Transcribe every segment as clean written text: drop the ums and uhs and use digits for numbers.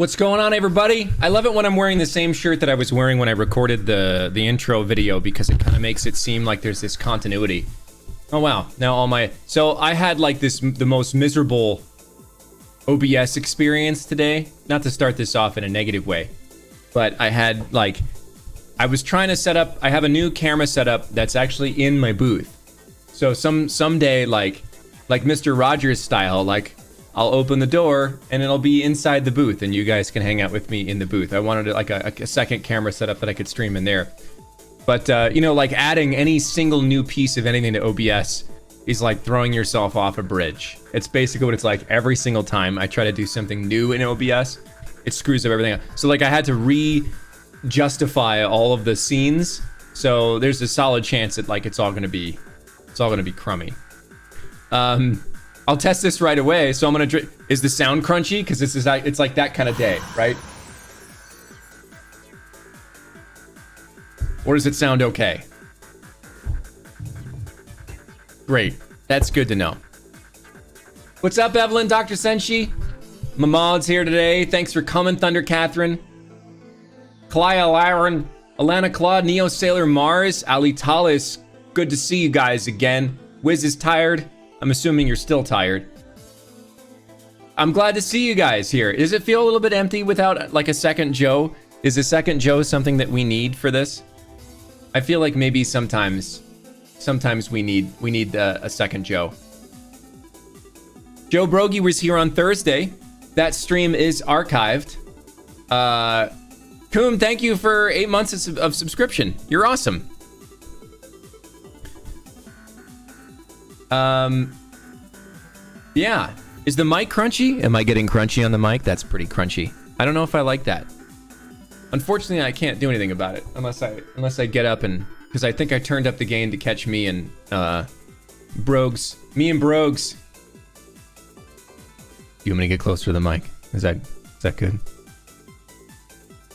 What's going on, everybody? I love it when I'm wearing the same shirt that I was wearing when I recorded the intro video, because it kind of makes it seem like there's this continuity. Oh wow, now all my... So I had like the most miserable OBS experience today. Not to start this off in a negative way, but I had like... I was trying to set up... I have a new camera setup that's actually in my booth. So someday, like Mr. Rogers style, like... I'll open the door and it'll be inside the booth and you guys can hang out with me in the booth. I wanted like a second camera setup that I could stream in there. But, you know, like adding any single new piece of anything to OBS is like throwing yourself off a bridge. It's basically what it's like every single time I try to do something new in OBS. It screws up everything. So like I had to re-justify all of the scenes. So there's a solid chance that like it's all gonna be crummy. I'll test this right away. So I'm gonna drink. Is the sound crunchy? Because it's like that kind of day, right? Or does it sound okay? Great. That's good to know. What's up, Evelyn, Dr. Senshi? Mamad's here today. Thanks for coming, Thunder Catherine. Kalaya Lyron, Alana Claude, Neo Sailor Mars, Ali Talis. Good to see you guys again. Wiz is tired. I'm assuming you're still tired. I'm glad to see you guys here. Does it feel a little bit empty without like a second Joe? Is a second Joe something that we need for this? I feel like maybe sometimes we need a second Joe. Joe Brogy was here on Thursday. That stream is archived. Koom, thank you for 8 months of subscription. You're awesome. Yeah. Is the mic crunchy? Am I getting crunchy on the mic? That's pretty crunchy. I don't know if I like that. Unfortunately, I can't do anything about it unless I get up and... Because I think I turned up the gain to catch me and, Brogues. Me and Brogues. You want me to get closer to the mic? Is that good?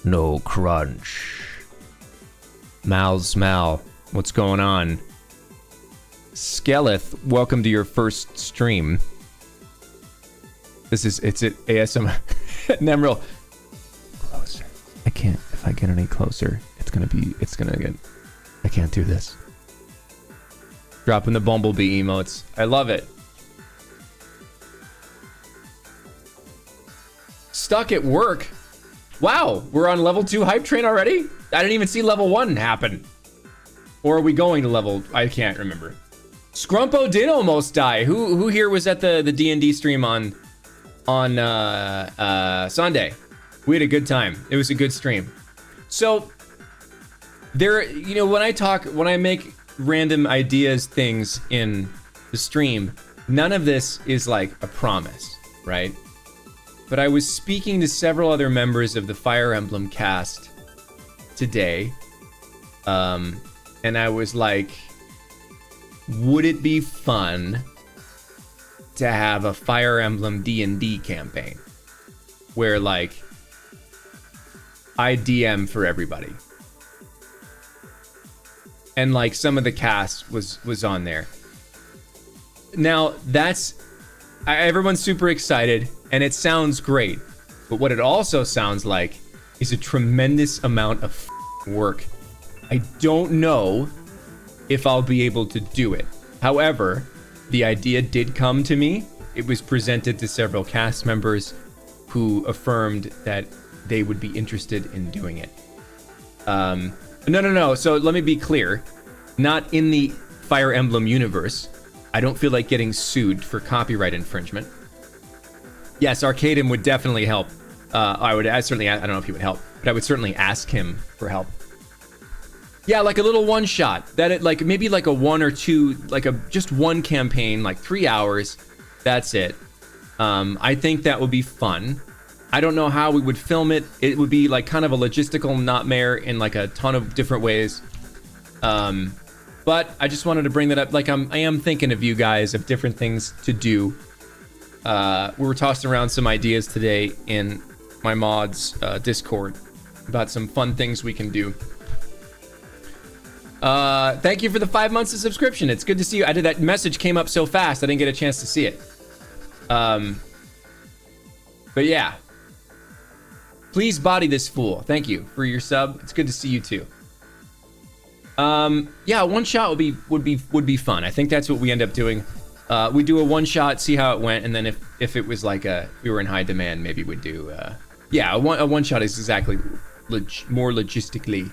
No crunch. Mal. What's going on? Skeleth, welcome to your first stream. It's at ASMR. Nemril. Closer. I can't, if I get any closer, it's gonna get, I can't do this. Dropping the bumblebee emotes. I love it. Stuck at work. Wow, we're on level 2 hype train already? I didn't even see level 1 happen. Or are we going to level, I can't remember. Scrumpo did almost die. Who here was at the D&D stream on Sunday? We had a good time. It was a good stream. So there, you know, when I make random ideas things in the stream, none of this is like a promise, right? But I was speaking to several other members of the Fire Emblem cast today, and I was like, would it be fun to have a Fire Emblem D&D campaign where like I DM for everybody and like some of the cast was on there. Now everyone's super excited and it sounds great, but what it also sounds like is a tremendous amount of work. I don't know if I'll be able to do it. However, the idea did come to me. It was presented to several cast members who affirmed that they would be interested in doing it. No. So let me be clear. Not in the Fire Emblem universe. I don't feel like getting sued for copyright infringement. Yes, Arcadum would definitely help. I don't know if he would help, but I would certainly ask him for help. Yeah, like a little one shot. Like maybe like a 1 or 2, like just one campaign, like 3 hours. That's it. I think that would be fun. I don't know how we would film it. It would be like kind of a logistical nightmare in like a ton of different ways. But I just wanted to bring that up. Like I am thinking of you guys, of different things to do. We were tossing around some ideas today in my mods Discord about some fun things we can do. Thank you for the 5 months of subscription. It's good to see you. That message came up so fast I didn't get a chance to see it. But yeah, Please body this fool. Thank you for your sub. It's good to see you too. Yeah, one shot would be fun. I think that's what we end up doing. We do a one shot, see how it went, and then if it was like we were in high demand, maybe we'd do yeah, a one shot is exactly more logistically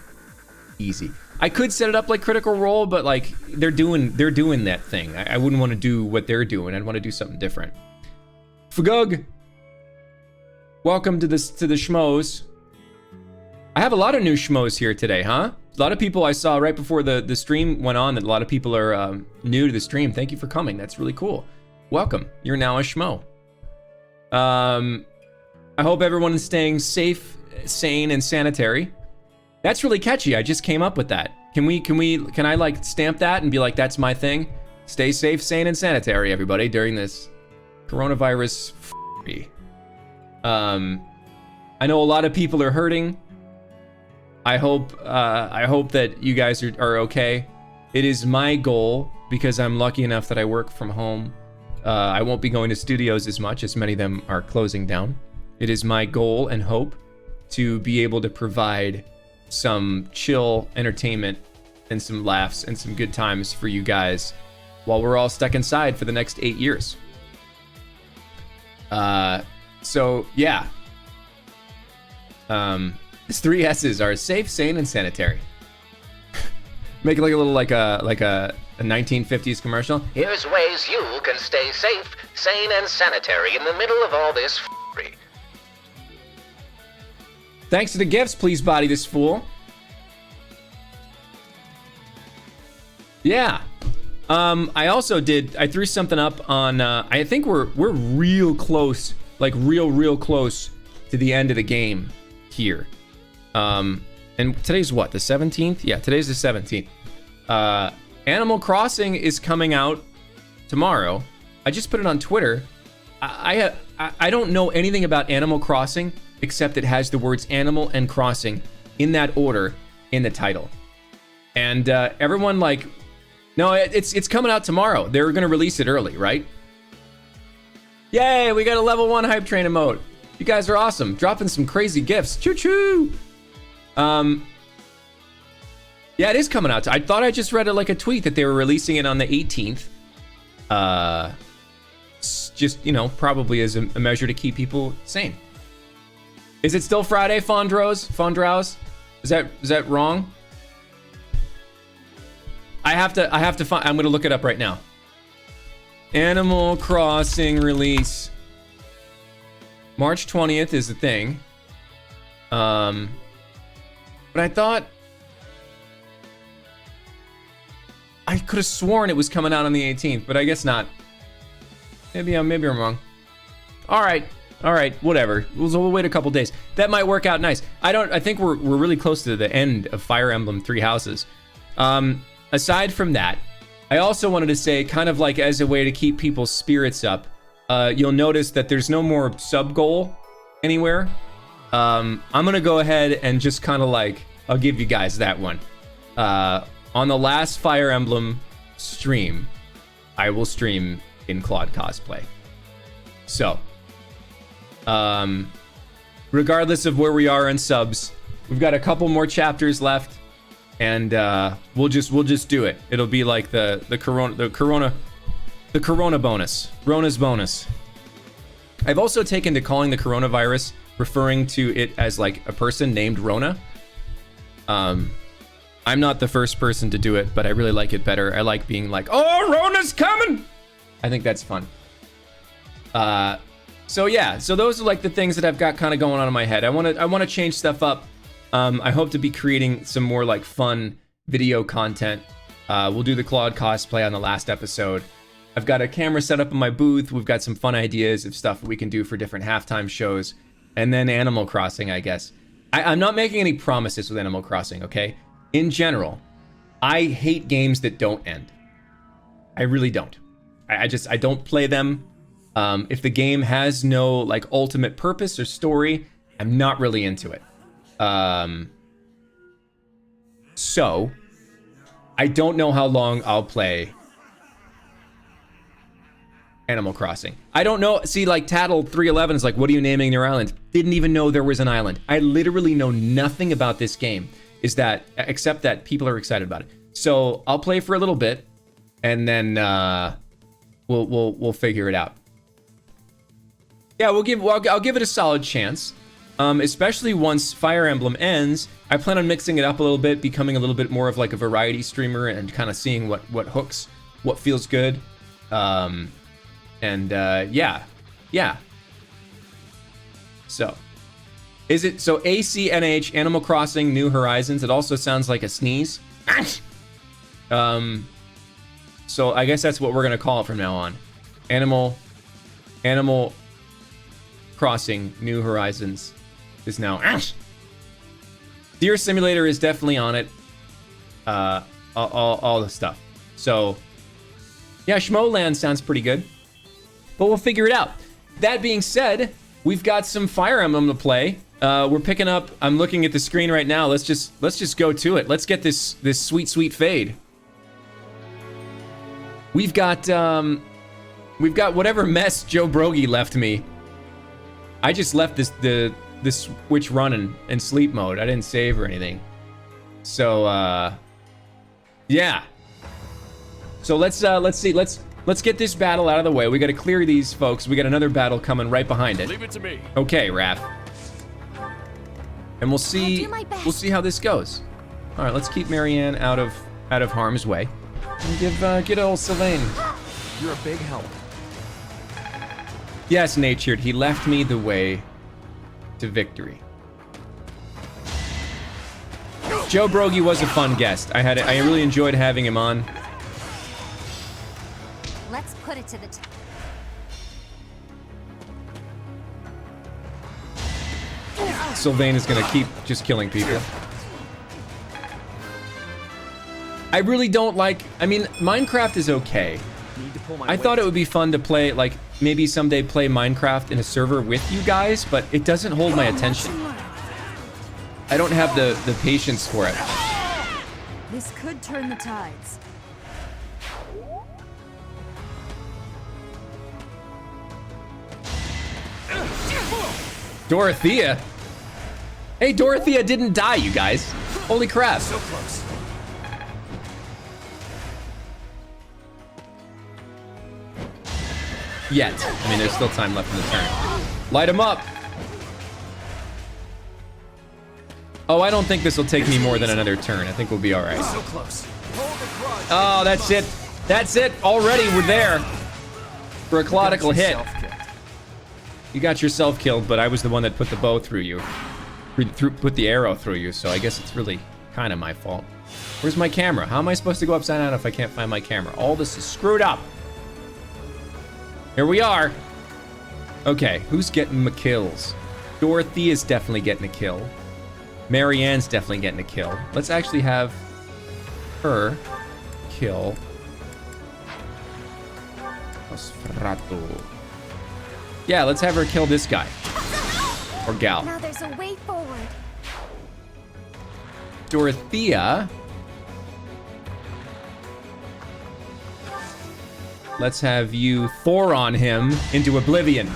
easy. I could set it up like Critical Role, but like they're doing that thing. I wouldn't want to do what they're doing. I'd want to do something different. Fagug, welcome to the schmoes. I have a lot of new schmoes here today, huh? A lot of people I saw right before the stream went on, that a lot of people are new to the stream. Thank you for coming. That's really cool. Welcome. You're now a schmo. I hope everyone is staying safe, sane, and sanitary. That's really catchy. I just came up with that. Can I like stamp that and be like, that's my thing? Stay safe, sane, and sanitary, everybody, during this coronavirus free. I know a lot of people are hurting. I hope that you guys are okay. It is my goal, because I'm lucky enough that I work from home. I won't be going to studios as much, as many of them are closing down. It is my goal and hope to be able to provide some chill entertainment and some laughs and some good times for you guys while we're all stuck inside for the next 8 years. So yeah. His 3 S's are safe, sane, and sanitary. Make it like a little like a 1950s commercial. Here's ways you can stay safe, sane, and sanitary in the middle of all this free. Thanks to the gifts, please body this fool. Yeah. I threw something up on, I think we're real close, like real close to the end of the game here. And today's what, the 17th? Yeah, today's the 17th. Animal Crossing is coming out tomorrow. I just put it on Twitter. I don't know anything about Animal Crossing except it has the words animal and crossing in that order in the title. And everyone like, no, it's coming out tomorrow. They're gonna release it early, right? Yay, we got a level 1 hype train emote. You guys are awesome. Dropping some crazy gifts. Choo choo. Yeah, it is coming out. I thought I just read like a tweet that they were releasing it on the 18th. Just, you know, probably as a measure to keep people sane. Is it still Friday, Fondrows? Is that wrong? I have to find, I'm gonna look it up right now. Animal Crossing release. March 20th is the thing. But I thought I could have sworn it was coming out on the 18th, but I guess not. Maybe I'm wrong. All right, whatever. We'll wait a couple days. That might work out nice. I think we're really close to the end of Fire Emblem Three Houses. Aside from that, I also wanted to say, kind of like as a way to keep people's spirits up, you'll notice that there's no more sub goal anywhere. I'm gonna go ahead and just kind of like, I'll give you guys that one. On the last Fire Emblem stream, I will stream in Claude cosplay. So, regardless of where we are in subs, we've got a couple more chapters left, and we'll just do it. It'll be like the corona bonus, Rona's bonus. I've also taken to calling the coronavirus, referring to it as like a person named Rona. I'm not the first person to do it, but I really like it better. I like being like, oh, Rona's coming. I think that's fun. So yeah, so those are like the things that I've got kind of going on in my head. I want to change stuff up. I hope to be creating some more like fun video content. We'll do the Claude cosplay on the last episode. I've got a camera set up in my booth. We've got some fun ideas of stuff we can do for different halftime shows. And then Animal Crossing, I guess. I'm not making any promises with Animal Crossing, okay? In general, I hate games that don't end. I really don't. I don't play them. If the game has no like ultimate purpose or story, I'm not really into it. So I don't know how long I'll play Animal Crossing. I don't know. See, like Tattle 311 is like, what are you naming your island? Didn't even know there was an island. I literally know nothing about this game, except that people are excited about it. So I'll play for a little bit, and then we'll figure it out. Yeah, I'll give it a solid chance. Especially once Fire Emblem ends, I plan on mixing it up a little bit, becoming a little bit more of like a variety streamer, and kind of seeing what hooks, what feels good. Yeah. So, so ACNH, Animal Crossing New Horizons? It also sounds like a sneeze. So I guess that's what we're gonna call it from now on. Animal Crossing New Horizons is now. Deer Simulator is definitely on it. All the stuff. So, yeah, Schmoland sounds pretty good, but we'll figure it out. That being said, we've got some Fire Emblem to play. We're picking up. I'm looking at the screen right now. Let's just go to it. Let's get this sweet fade. We've got whatever mess Joe Brogy left me. I just left the Switch running in sleep mode. I didn't save or anything. So yeah. So let's see. Let's get this battle out of the way. We got to clear these folks. We got another battle coming right behind it. Leave it to me. Okay, Raph. And we'll see how this goes. All right, let's keep Marianne out of harm's way. And get old Sylvain. You're a big help. Yes, Natured. He left me the way to victory. Joe Brogy was a fun guest. I really enjoyed having him on. Let's put it to the test. Sylvain is gonna keep just killing people. I really don't like. I mean, Minecraft is okay. I thought it would be fun to play, like maybe someday play Minecraft in a server with you guys, but it doesn't hold my attention. I don't have the patience for it. This could turn the tides. Dorothea? Hey, Dorothea didn't die, you guys. Holy crap. So close. Yet. I mean, there's still time left in the turn. Light him up. Oh, I don't think this will take me more than another turn. I think we'll be all right. So close. Oh, that's it. That's it. Already we're there for a Claudical hit. You got yourself killed, but I was the one that put the bow through you. Put the arrow through you, so I guess it's really kind of my fault. Where's my camera? How am I supposed to go upside down if I can't find my camera? All this is screwed up. Here we are. Okay, who's getting the kills? Dorothea's definitely getting a kill. Marianne's definitely getting a kill. Let's actually have her kill Nosferatu. Yeah, let's have her kill this guy. Or gal. Now there's a way forward. Dorothea. Let's have you Thor on him into oblivion.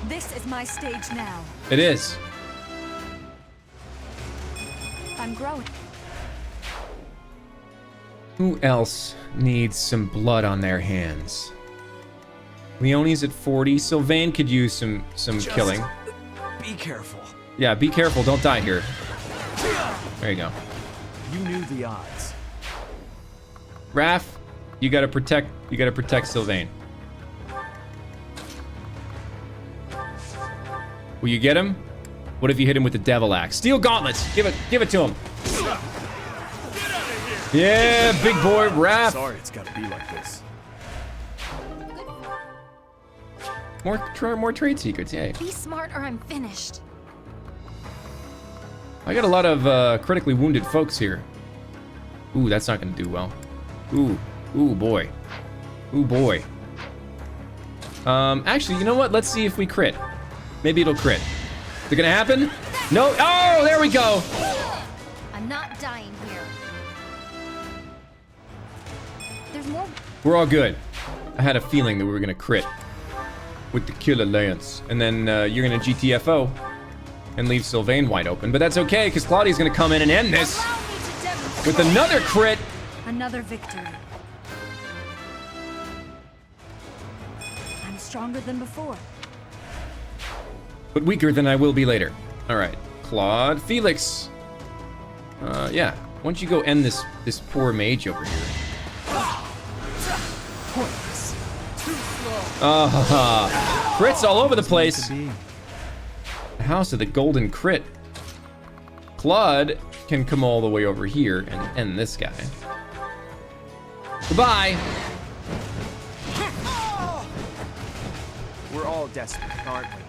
This is my stage now. It is. I'm growing. Who else needs some blood on their hands? Leonie's at 40. Sylvain could use some killing. Be careful. Yeah, be careful. Don't die here. There you go. You knew the odds. Raph, you gotta protect Sylvain. Will you get him? What if you hit him with the devil axe? Steel gauntlets. Give it to him. Yeah, big boy Raph. Sorry, it's gotta be like this. More trade secrets, yay. Be smart or I'm finished. I got a lot of critically wounded folks here. Ooh, that's not gonna do well. Ooh boy. Ooh boy. Actually, you know what? Let's see if we crit. Maybe it'll crit. Is it gonna happen? No. Oh, there we go. I'm not dying here. There's more. We're all good. I had a feeling that we were gonna crit with the killer lance, and then you're gonna GTFO and leave Sylvain wide open. But that's okay, because Claudia's gonna come in and end this Allow me to demonstrate. with another crit. Another victory. I'm stronger than before. But weaker than I will be later. All right, Claude, Felix. Yeah. Why don't you go end this poor mage over here? Pointless. Too slow. Crits all over the To place. be. The House of the Golden Crit. Claude can come all the way over here and end this guy. Goodbye. We're all desperate, aren't we?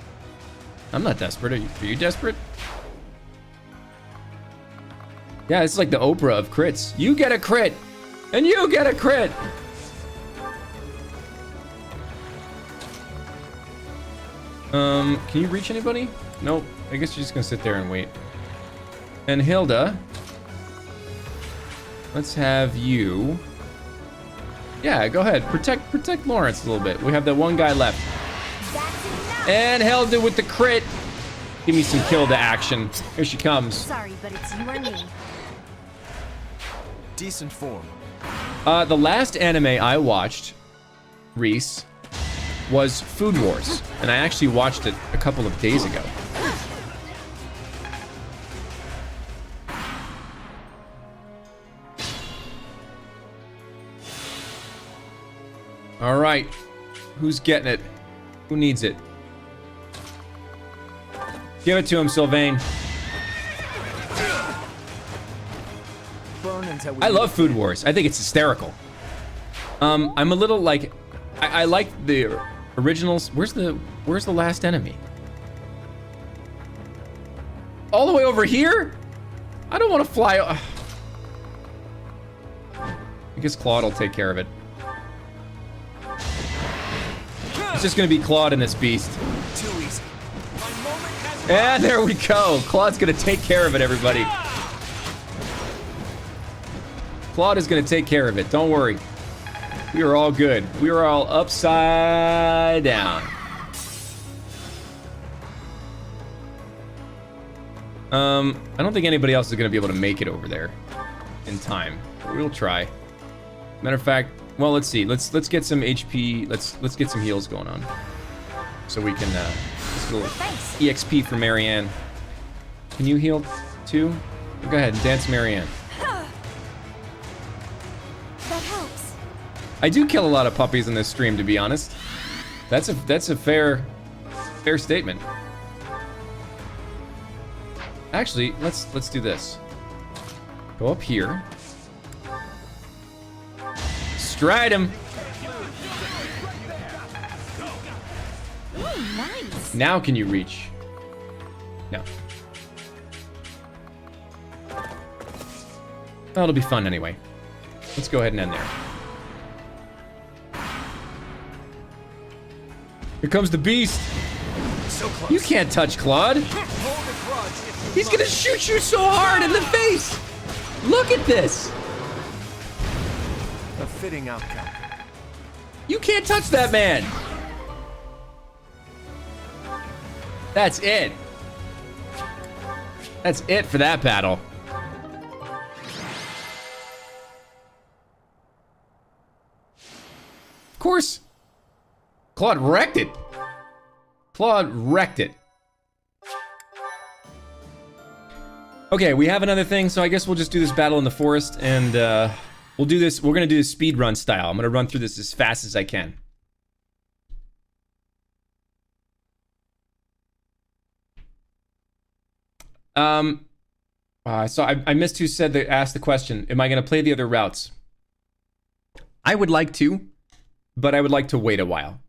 I'm not desperate. Are you desperate? Yeah, it's like the Oprah of crits. You get a crit, and you get a crit. Can you reach anybody? Nope. I guess you're just gonna sit there and wait. And Hilda, let's have you. Yeah, go ahead. Protect Lawrence a little bit. We have that one guy left. That's enough. And Hilda with the crit. Give me some kill to action. Here she comes. Sorry, but it's you or me. Decent form. The last anime I watched, Reese, was Food Wars, and I actually watched it a couple of days ago. All right, who's getting it? Who needs it? Give it to him, Sylvain. Burn until we I love Food Wars. I think it's hysterical. I'm a little like, I like the originals. Where's the last enemy? All the way over here? I don't want to fly. I guess Claude will take care of it. It's just gonna be Claude and this beast. Too easy. My moment has And there we go. Claude's gonna take care of it, everybody. Claude is gonna take care of it. Don't worry. We are all good. We are all upside down. I don't think anybody else is gonna be able to make it over there in time. We'll try. Matter of fact, well, let's see. Let's get some HP. Let's get some heals going on, so we can just a little Thanks. EXP for Marianne. Can you heal too? Go ahead and dance, Marianne. That helps. I do kill a lot of puppies in this stream, to be honest. That's a fair statement. Actually, let's do this. Go up here. Stride him. Ooh, nice. Now can you reach? No. That'll be fun anyway. Let's go ahead and end there. Here comes the beast. so close. You can't touch Claude. Hold a grudge if you He's gonna shoot you so hard in the face. Look at this. a fitting outcome. You can't touch that man. That's it. That's it for that battle. Of course. Claude wrecked it. Claude wrecked it. Okay, we have another thing, so I guess we'll just do this battle in the forest, and we'll do this. We're gonna do this speed run style. I'm gonna run through this as fast as I can. So I missed who asked the question. Am I gonna play the other routes? I would like to, but I would like to wait a while.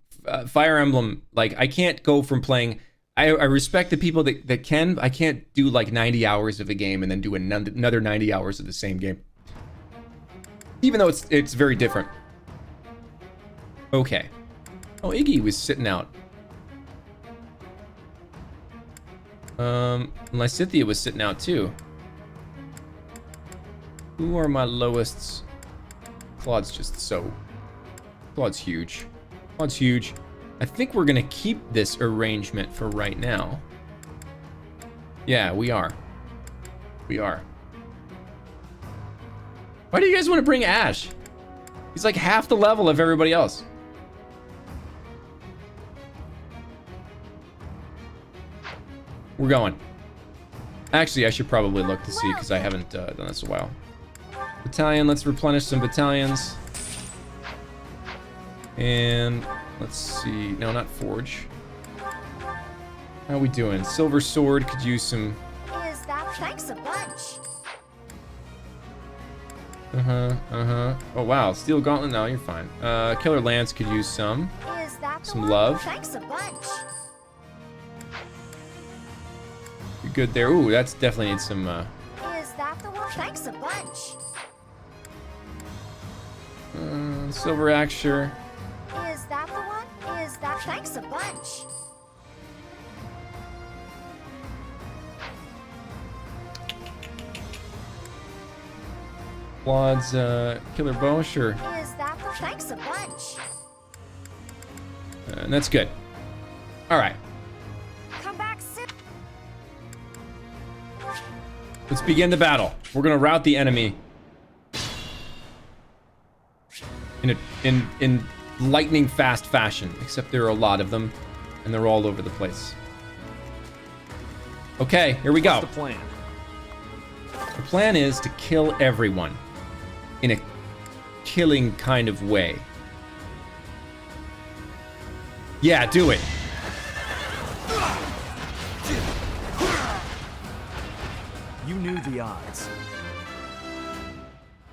Fire Emblem, like, I can't go from playing. I respect the people that can. I can't do like 90 hours of a game and then do another 90 hours of the same game. Even though it's very different. Okay. Oh, Iggy was sitting out. Lysithia was sitting out too. Who are my lowest? Claude's just so Claude's huge. Claude's huge. I think we're gonna keep this arrangement for right now. Yeah, we are. We are. Why do you guys want to bring Ash? He's like half the level of everybody else. We're going. Actually, I should probably look to see because I haven't done this in a while. Battalion, let's replenish some battalions. And let's see. No, not Forge. How are we doing? Silver Sword could use some. Is that thanks a bunch? Oh wow, Steel Gauntlet. No, you're fine. Killer Lance could use some. Is that the Some one? love. Thanks a bunch. You're good there. Ooh, that's definitely needs some. Is that the one? Thanks a bunch. Silver Axure. Is that the one? Is that thanks a bunch? Claude's Killer Bow, sure. Is that the thanks a bunch? And that's good. All right, Come back soon. let's begin the battle. We're gonna rout the enemy in lightning fast fashion. Except there are a lot of them, and they're all over the place. Okay, here we go. What's the plan? The plan is to kill everyone in a killing kind of way. Yeah, do it. You knew the odds.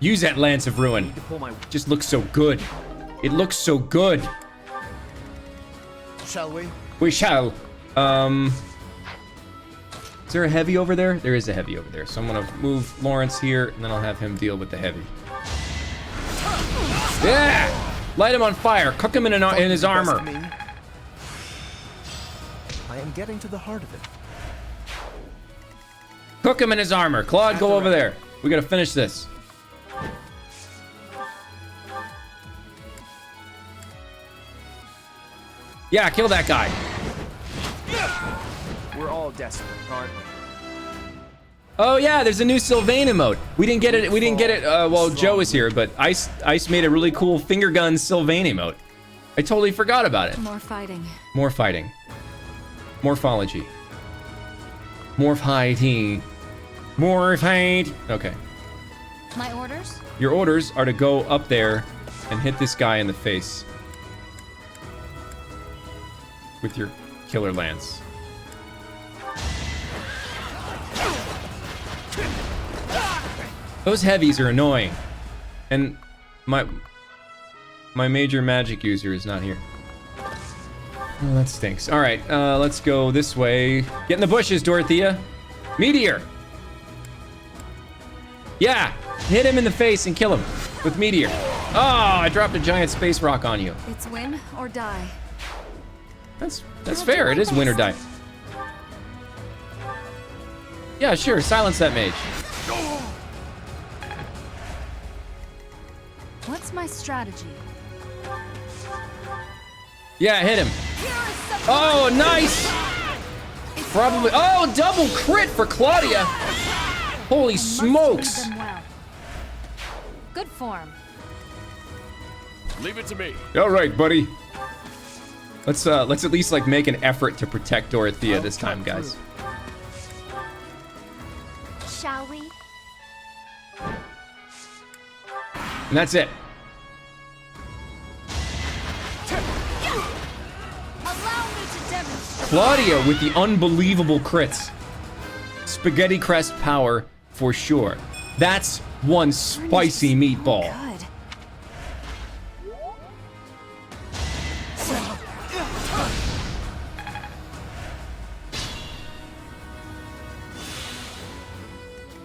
Use that Lance of Ruin. To pull my. Just looks so good. It looks so good. Shall we? We shall. Is there a heavy over there? There is a heavy over there. So I'm gonna move Lawrence here, and then I'll have him deal with the heavy. Yeah! Light him on fire. Cook him in his armor. I am getting to the heart of it. Cook him in his armor. Claude, go over there. We gotta finish this. Yeah, kill that guy. We're all desperate, aren't we? Oh yeah, there's a new Sylvain emote. We didn't get it. We didn't get it while Joe was here, but Ice made a really cool finger gun Sylvain emote. I totally forgot about it. More fighting. More fighting. Morphology. More fighting. More fight. Okay. My orders? Your orders are to go up there and hit this guy in the face with your killer lance. Those heavies are annoying. And my major magic user is not here. Oh, that stinks. All right, let's go this way. Get in the bushes, Dorothea. Meteor. Yeah, hit him in the face and kill him with Meteor. Oh, I dropped a giant space rock on you. It's win or die. That's fair. It is win or die. Yeah, sure. Silence that mage. What's my strategy? Yeah, hit him. Oh, nice. Probably. Oh, double crit for Claudia. Holy smokes. Lead them well. Good form. Leave it to me. All right, buddy. Let's at least like make an effort to protect Dorothea this time, guys. Shall we? And that's it. Allow me to demonstrate. Claudia with the unbelievable crits. Spaghetti crest power for sure. That's one spicy meatball. Good.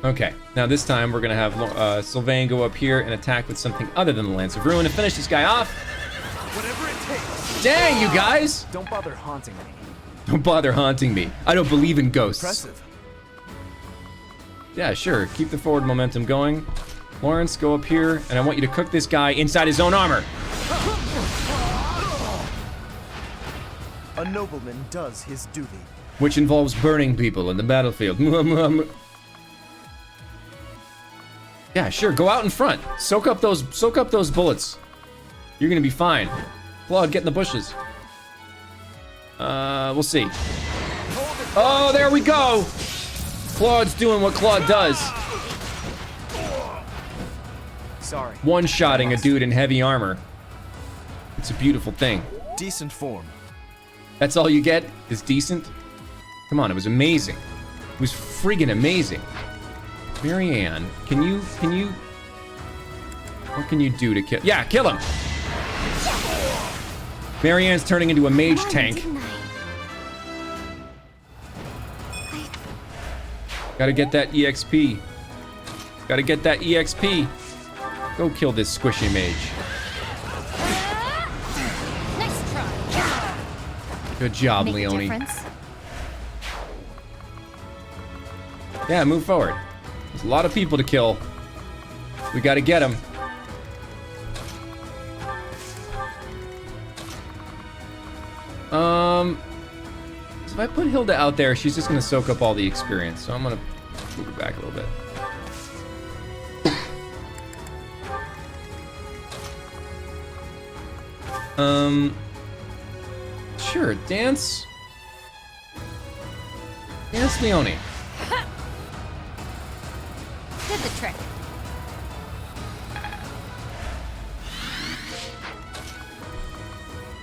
Okay, now this time we're gonna have Sylvain go up here and attack with something other than the Lance of Ruin to finish this guy off. Whatever it takes. Dang, you guys! Don't bother haunting me. Don't bother haunting me. I don't believe in ghosts. Impressive. Yeah, sure. Keep the forward momentum going. Lawrence, go up here, and I want you to cook this guy inside his own armor. A nobleman does his duty. which involves burning people in the battlefield. Yeah, sure. Go out in front. Soak up those bullets. You're gonna be fine. Claude, get in the bushes. We'll see. Oh, there we go. Claude's doing what Claude does. Sorry. One-shotting a dude in heavy armor. It's a beautiful thing. Decent form. That's all you get is decent? Come on, it was amazing. It was friggin' amazing. Marianne, can you... What can you do to kill... Yeah, kill him! Marianne's turning into a mage tank. Gotta get that EXP. Gotta get that EXP. Go kill this squishy mage. Nice try. Good job, Make a Leone. difference. Yeah, move forward. There's a lot of people to kill. We gotta get them. So if I put Hilda out there, she's just gonna soak up all the experience. So I'm gonna move it back a little bit. Sure, dance. Dance, Leone. Did the trick.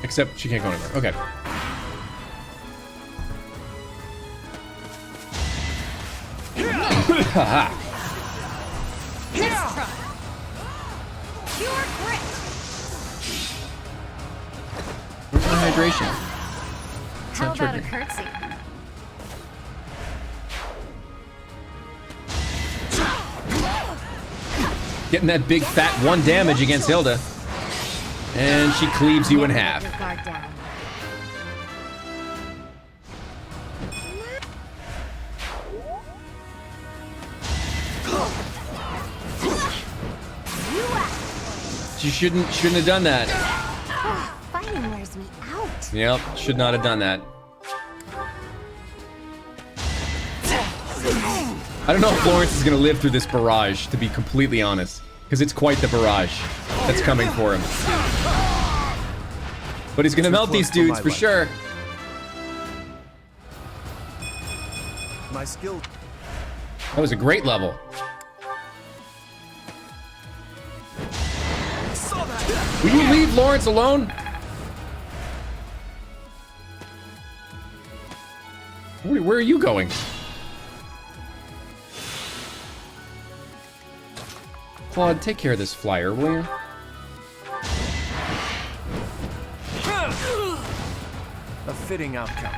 Except she can't go anywhere. Okay. Haha. Nice try. Pure grit. Where's my hydration? How not about a triggering. curtsy? Getting that big fat 1 damage against Hilda. And she cleaves you in half. Your guard down. She shouldn't have done that. Fighting wears me out. Yep, should not have done that. I don't know if Lawrence is gonna live through this barrage, to be completely honest. Because it's quite the barrage that's coming for him. But he's gonna melt these dudes for sure. My skill. That was a great level. Will you leave Lawrence alone? Where are you going? Claude, take care of this flyer, will you? A fitting outcome.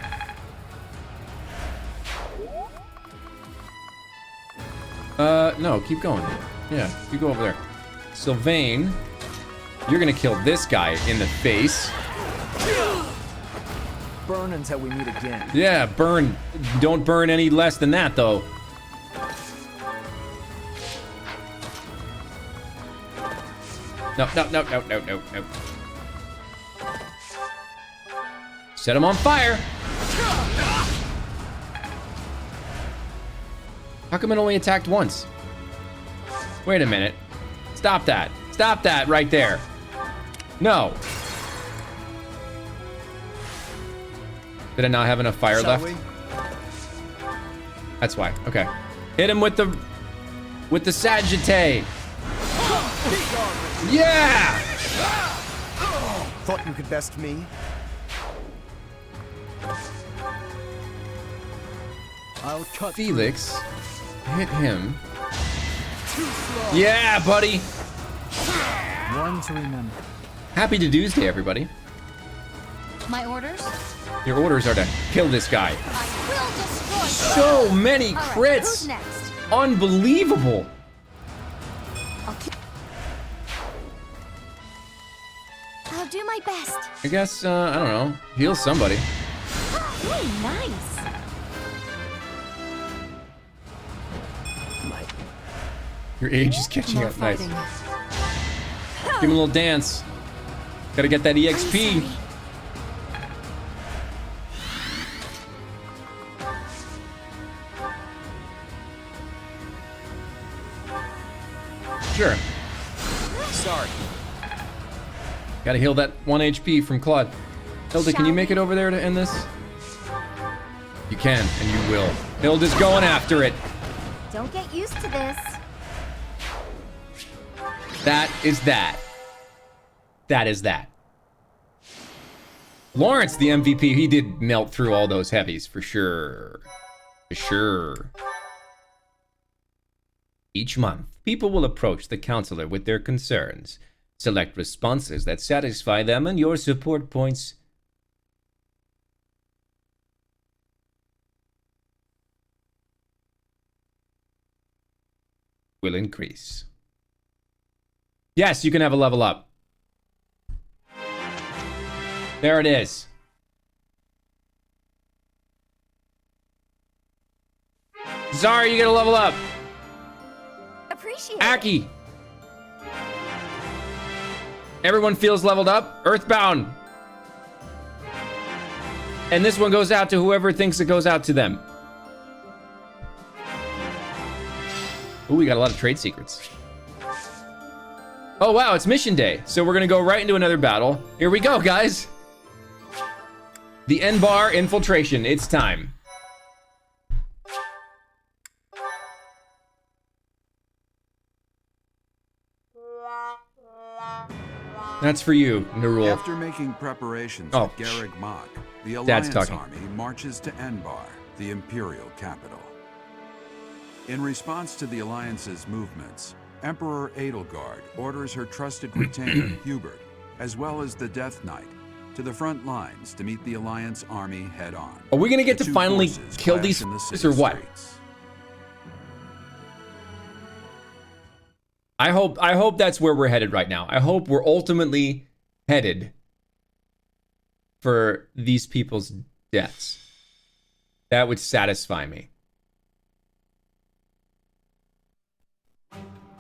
No, keep going. Yeah, you go over there. Sylvain, you're gonna kill this guy in the face. Burn until we meet again. Yeah, burn. Don't burn any less than that, though. No. Set him on fire. How come it only attacked once? Wait a minute. Stop that. Stop that right there. No. Did I not have enough fire Shall left? we? That's why. Okay. Hit him with the Sagittae. Yeah! Thought you could best me? I'll cut Felix, hit him. Yeah, buddy. one to remember. Happy to Tuesday, everybody. My orders? Your orders are to kill this guy. I will destroy. So many All right, crits. who's next? Unbelievable. I'll do my best. I guess, I don't know. Heal somebody. Ooh, nice. Your age is catching More up. Nice. fighting. Give him a little dance. Gotta get that EXP. Sure. Sorry. Gotta heal that 1 HP from Claude. Hilda, can you make it over there to end this? You can, and you will. Hilda's going after it. Don't get used to this. That is that. That is that. Lawrence, the MVP, he did melt through all those heavies, for sure. For sure. Each month, people will approach the counselor with their concerns. Select responses that satisfy them, and your support points will increase. Yes, you can have a level up. There it is. Sorry, you get a level up. Appreciate it. Aki. Everyone feels leveled up. Earthbound. And this one goes out to whoever thinks it goes out to them. Ooh, we got a lot of trade secrets. Oh, wow, it's mission day. So we're going to go right into another battle. Here we go, guys. The Embarr infiltration. It's time. That's for you, Nerul. After making preparations Oh, at Garreg Mach, the Dad's Alliance talking. army marches to Embarr, the Imperial capital. In response to the Alliance's movements, Emperor Edelgard orders her trusted retainer, Hubert, as well as the Death Knight, to the front lines to meet the Alliance army head-on. Are we going to get The to two finally forces kill clash these in the f***ers city or what? streets. I hope that's where we're headed right now. I hope we're ultimately headed for these people's deaths. That would satisfy me.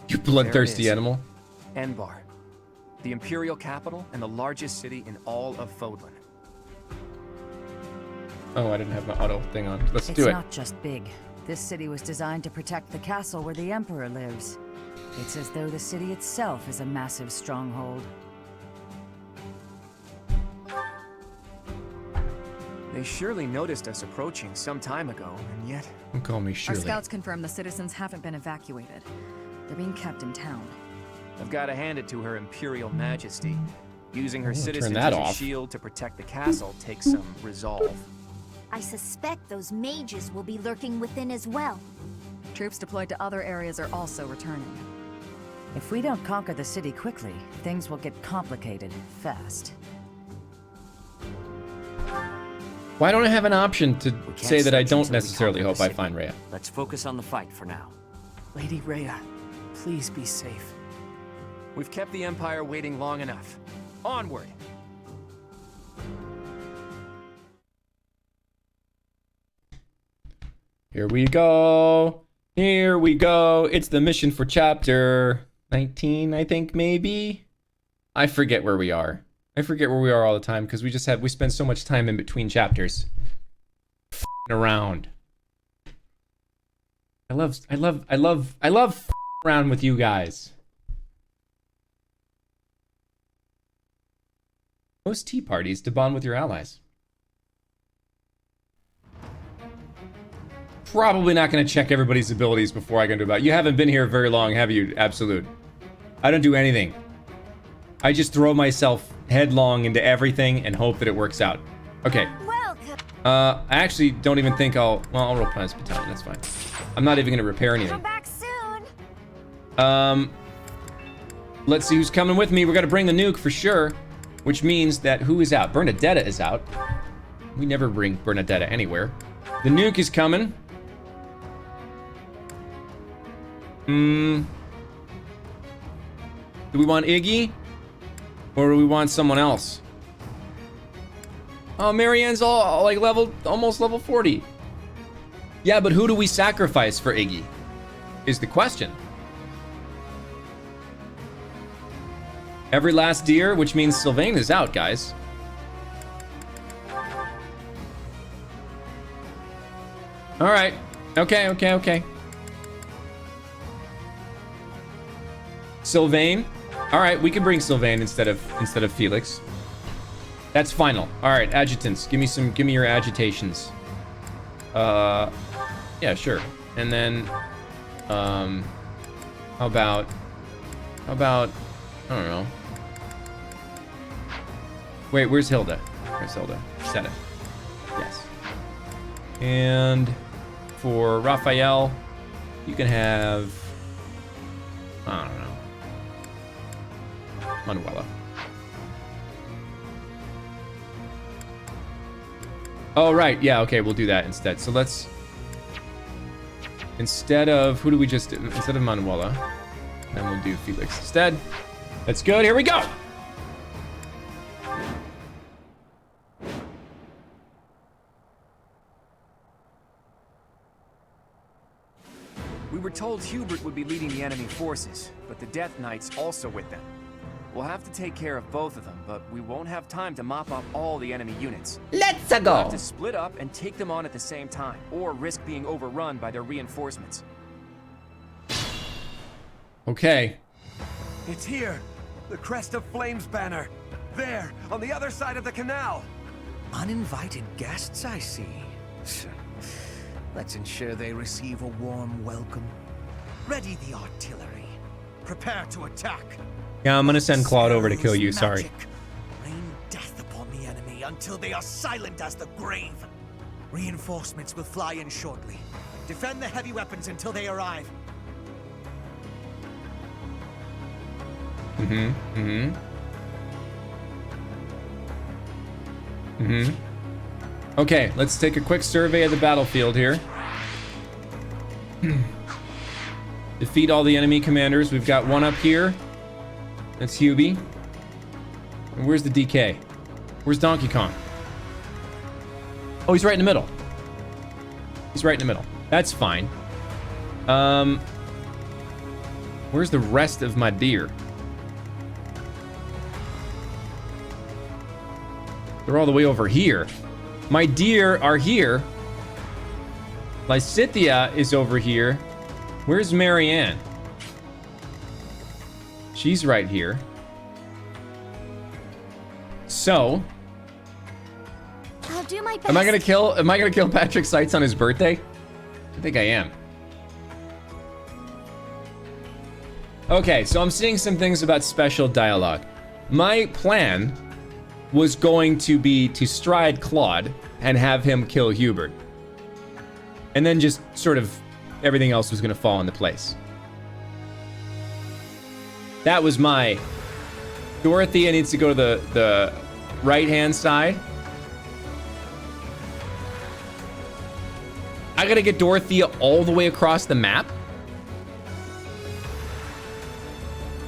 You bloodthirsty is. animal. Embarr, the Imperial capital and the largest city in all of Fodlan. Oh, I didn't have my auto thing on. Let's It's do it. not just big. This city was designed to protect the castle where the Emperor lives. It's as though the city itself is a massive stronghold. They surely noticed us approaching some time ago, and yet... Don't call me Our Shirley. scouts confirm the citizens haven't been evacuated. They're being kept in town. I've got to hand it to Her Imperial Majesty. Using her turn citizens that as a off. shield to protect the castle takes some resolve. I suspect those mages will be lurking within as well. Troops deployed to other areas are also returning. If we don't conquer the city quickly, things will get complicated fast. Why don't I have an option to can't say that I search don't until we necessarily conquer hope the I city. find Rhea? Let's focus on the fight for now. Lady Rhea, please be safe. We've kept the Empire waiting long enough. Onward! Here we go. Here we go. It's the mission for chapter 19, I think, maybe? I forget where we are. I forget where we are all the time because we spend so much time in between chapters. F***ing around. I love f***ing around with you guys. Host tea parties to bond with your allies. Probably not going to check everybody's abilities before I can do about it. You haven't been here very long, have you, Absolute? I don't do anything. I just throw myself headlong into everything and hope that it works out. Okay. Welcome. I actually don't even think I'll roll Planet's Battalion, that's fine. I'm not even going to repair anything. Come back soon. Let's see who's coming with me. We're going to bring the nuke for sure, which means that who is out? Bernadetta is out. We never bring Bernadetta anywhere. The nuke is coming. Do we want Iggy? Or do we want someone else? Oh, Marianne's all like almost level 40. Yeah, but who do we sacrifice for Iggy? Is the question. Every last deer, which means Sylvain is out, guys. All right. Okay. Sylvain. All right, we can bring Sylvain instead of Felix. That's final. All right, adjutants. Give me your agitations. Yeah, sure. And then, how about, I don't know. Wait, where's Hilda? Where's Hilda? Set it. Yes. And for Raphael, you can have, I don't know, Manuela. Oh, right. Yeah, okay, we'll do that instead. So let's, instead of, who do we just do? Instead of Manuela, then we'll do Felix instead. That's good. Here we go. We were told Hubert would be leading the enemy forces, but the Death Knight's also with them. We'll have to take care of both of them, but we won't have time to mop up all the enemy units. Let's We'll go. have to split up and take them on at the same time, or risk being overrun by their reinforcements. Okay. It's here. The Crest of Flames banner. There, on the other side of the canal. Uninvited guests, I see. Let's ensure they receive a warm welcome. Ready the artillery. Prepare to attack. Yeah, I'm gonna send Claude over to kill you, sorry. Magic. Rain death upon the enemy until they are silent as the grave. Reinforcements will fly in shortly. Defend the heavy weapons until they arrive. Okay, let's take a quick survey of the battlefield here. Defeat all the enemy commanders. We've got one up here. That's Hubie. And where's the DK? Where's Donkey Kong? Oh, he's right in the middle. He's right in the middle. That's fine. Where's the rest of my deer? They're all the way over here. My deer are here. Lysithea is over here. Where's Marianne? She's right here. So, I'll do my best. am I gonna kill Patrick Seitz on his birthday? I think I am. Okay, so I'm seeing some things about special dialogue. My plan was going to be to stride Claude and have him kill Hubert. And then just sort of everything else was gonna fall into place. That was my... Dorothea needs to go to the right-hand side. I gotta get Dorothea all the way across the map?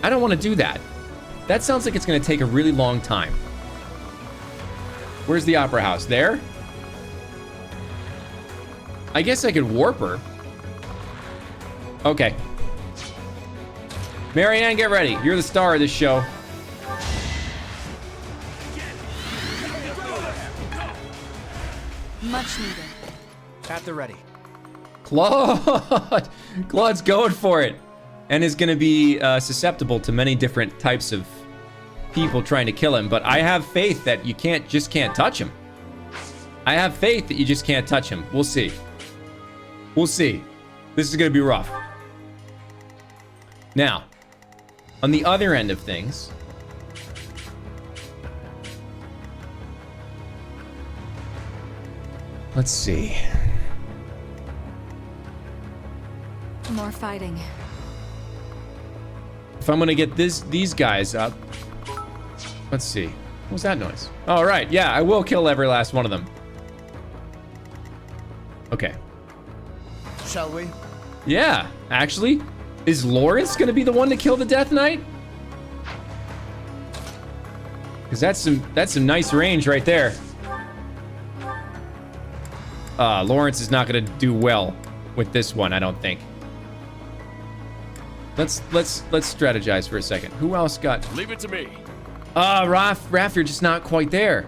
I don't want to do that. That sounds like it's gonna take a really long time. Where's the Opera House? There? I guess I could warp her. Okay. Marianne, get ready. You're the star of this show. Much needed. At the ready. Claude! Claude's going for it. And is going to be susceptible to many different types of people trying to kill him. But I have faith that you just can't touch him. I have faith that you just can't touch him. We'll see. We'll see. This is going to be rough. Now, on the other end of things, let's see. More fighting. If I'm gonna get these guys up, let's see. What was that noise? All right, yeah, I will kill every last one of them. Okay. Shall we? Yeah, actually, is Lawrence gonna be the one to kill the Death Knight? Because that's some nice range right there. Lawrence is not gonna do well with this one, I don't think. Let's strategize for a second. Who else got? Leave it to me. Raph, you're just not quite there.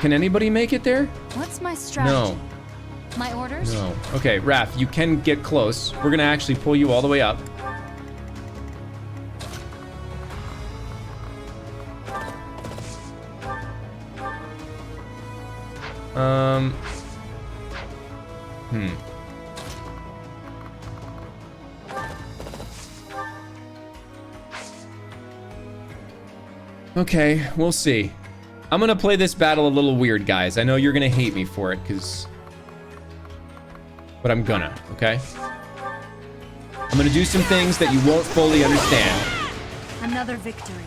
Can anybody make it there? What's my strategy? No. My orders? No. Okay, Raph, you can get close. We're gonna actually pull you all the way up. Okay, we'll see. I'm gonna play this battle a little weird, guys. I know you're gonna hate me for it, but I'm gonna, okay? I'm gonna do some things that you won't fully understand. Another victory.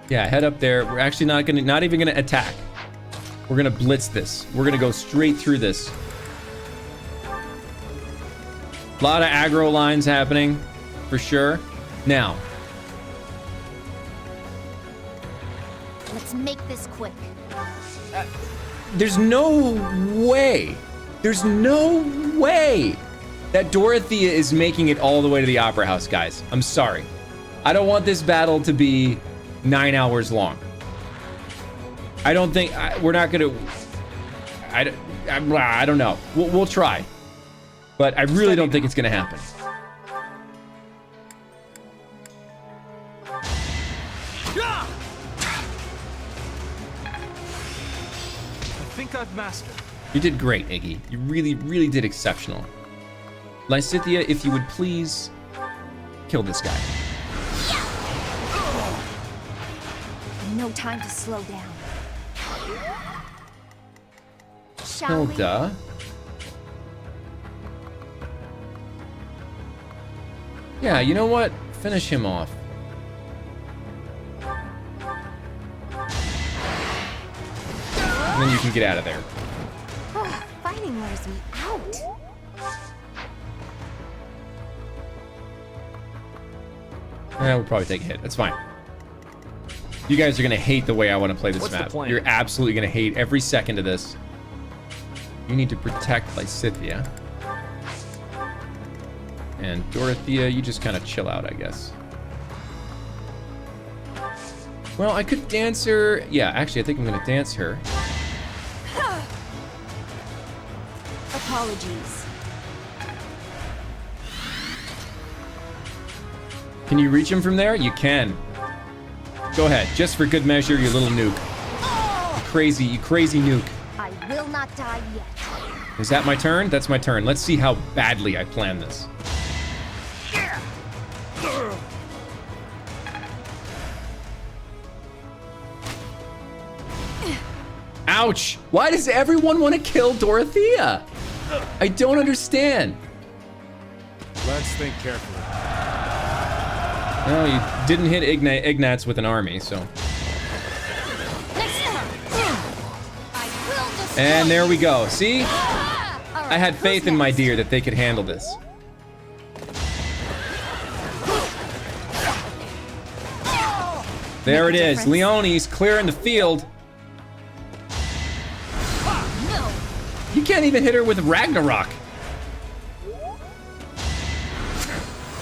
Yeah, head up there. We're actually not even gonna attack. We're gonna blitz this. We're gonna go straight through this. A lot of aggro lines happening, for sure. Now. Let's make this quick. There's no way. There's no way that Dorothea is making it all the way to the Opera House, guys. I'm sorry. I don't want this battle to be 9 hours long. I don't think we're not gonna. I don't know. We'll try, but I really don't think it's gonna happen. I think I've mastered. You did great, Iggy. You really, really did exceptional. Lysithea, if you would please kill this guy. No time to slow down. Shall we? Hilda. Yeah, you know what? Finish him off. And then you can get out of there. Fighting wears me out. We'll probably take a hit. That's fine. You guys are gonna hate the way I want to play this map. You're absolutely gonna hate every second of this. You need to protect Lysithea. And Dorothea, you just kind of chill out, I guess. Well, I could dance her. Yeah, actually, I think I'm gonna dance her. Apologies. Can you reach him from there? You can. Go ahead, just for good measure, you little nuke. You crazy nuke. I will not die yet. Is that my turn? That's my turn. Let's see how badly I plan this. Ouch! Why does everyone want to kill Dorothea? I don't understand. Let's think carefully. No, you didn't hit Ignatz with an army, so. And there we go. See? I had faith in my dear that they could handle this. There it is. Leonie's clearing the field. You can't even hit her with Ragnarok.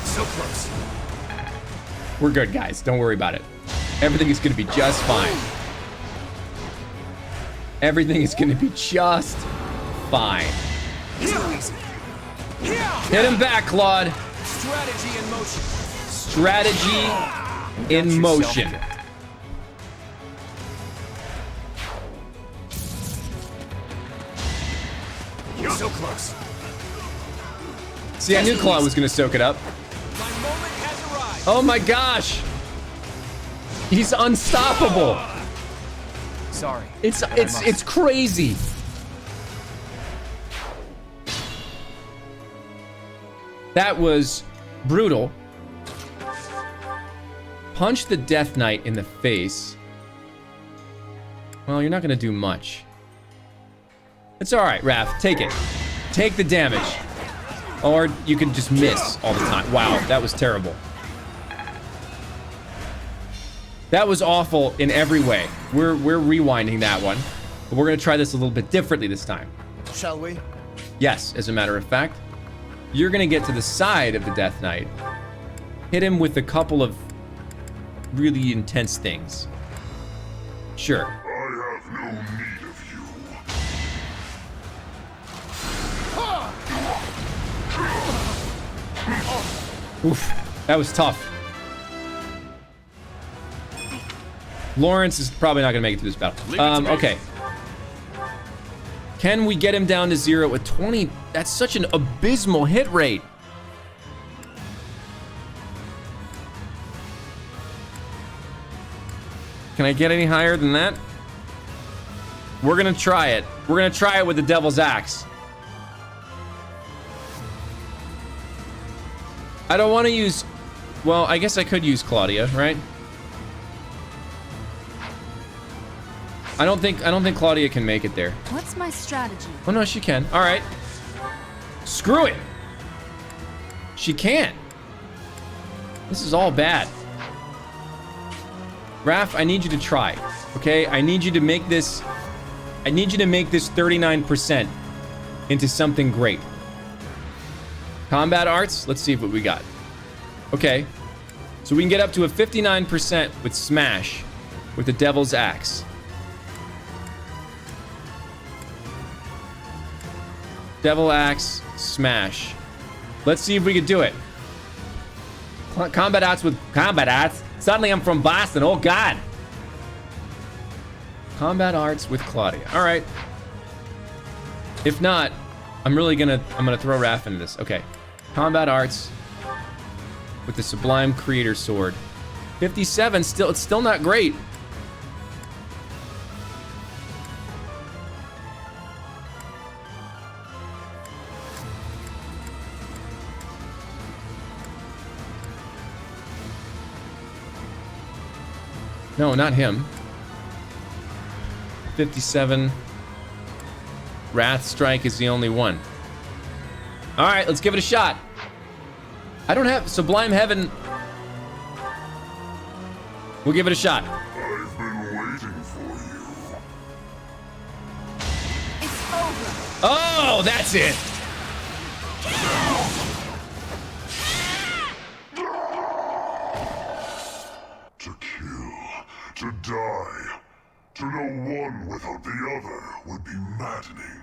So close. We're good, guys. Don't worry about it. Everything is going to be just fine. Everything is going to be just fine. Hit him back, Claude. Strategy in motion. Strategy in motion. You're so close. See, I knew Claude was going to soak it up. My moment has arrived. Oh my gosh. He's unstoppable. Sorry. It's crazy. That was brutal. Punch the Death Knight in the face. Well, you're not gonna do much. It's all right, Raph. Take it. Take the damage. Or you can just miss all the time. Wow, that was terrible. That was awful in every way. We're rewinding that one. But we're gonna try this a little bit differently this time. Shall we? Yes, as a matter of fact. You're gonna get to the side of the Death Knight. Hit him with a couple of really intense things. Sure. I have no need of you. Oof, that was tough. Lawrence is probably not gonna make it through this battle. Okay. Can we get him down to 0 with 20? That's such an abysmal hit rate. Can I get any higher than that? We're gonna try it. We're gonna try it with the Devil's Axe. I don't want to use... Well, I guess I could use Claudia, right? I don't think Claudia can make it there. What's my strategy? Oh no, she can. All right. Screw it. She can't. This is all bad. Raph, I need you to try. Okay? I need you to make this 39% into something great. Combat arts, let's see what we got. Okay. So we can get up to a 59% with Smash with the Devil's Axe. Devil Axe, Smash. Let's see if we can do it. Combat arts with combat arts. Suddenly I'm from Boston. Oh God. Combat arts with Claudia. All right. If not, I'm gonna throw Raph into this. Okay. Combat arts with the Sublime Creator Sword. 57. It's still not great. No, not him. 57. Wrath Strike is the only one. All right, let's give it a shot. I don't have Sublime Heaven. We'll give it a shot. I've been waiting for you. It's over. Oh, that's it. To kill, to die, to know one without the other would be maddening.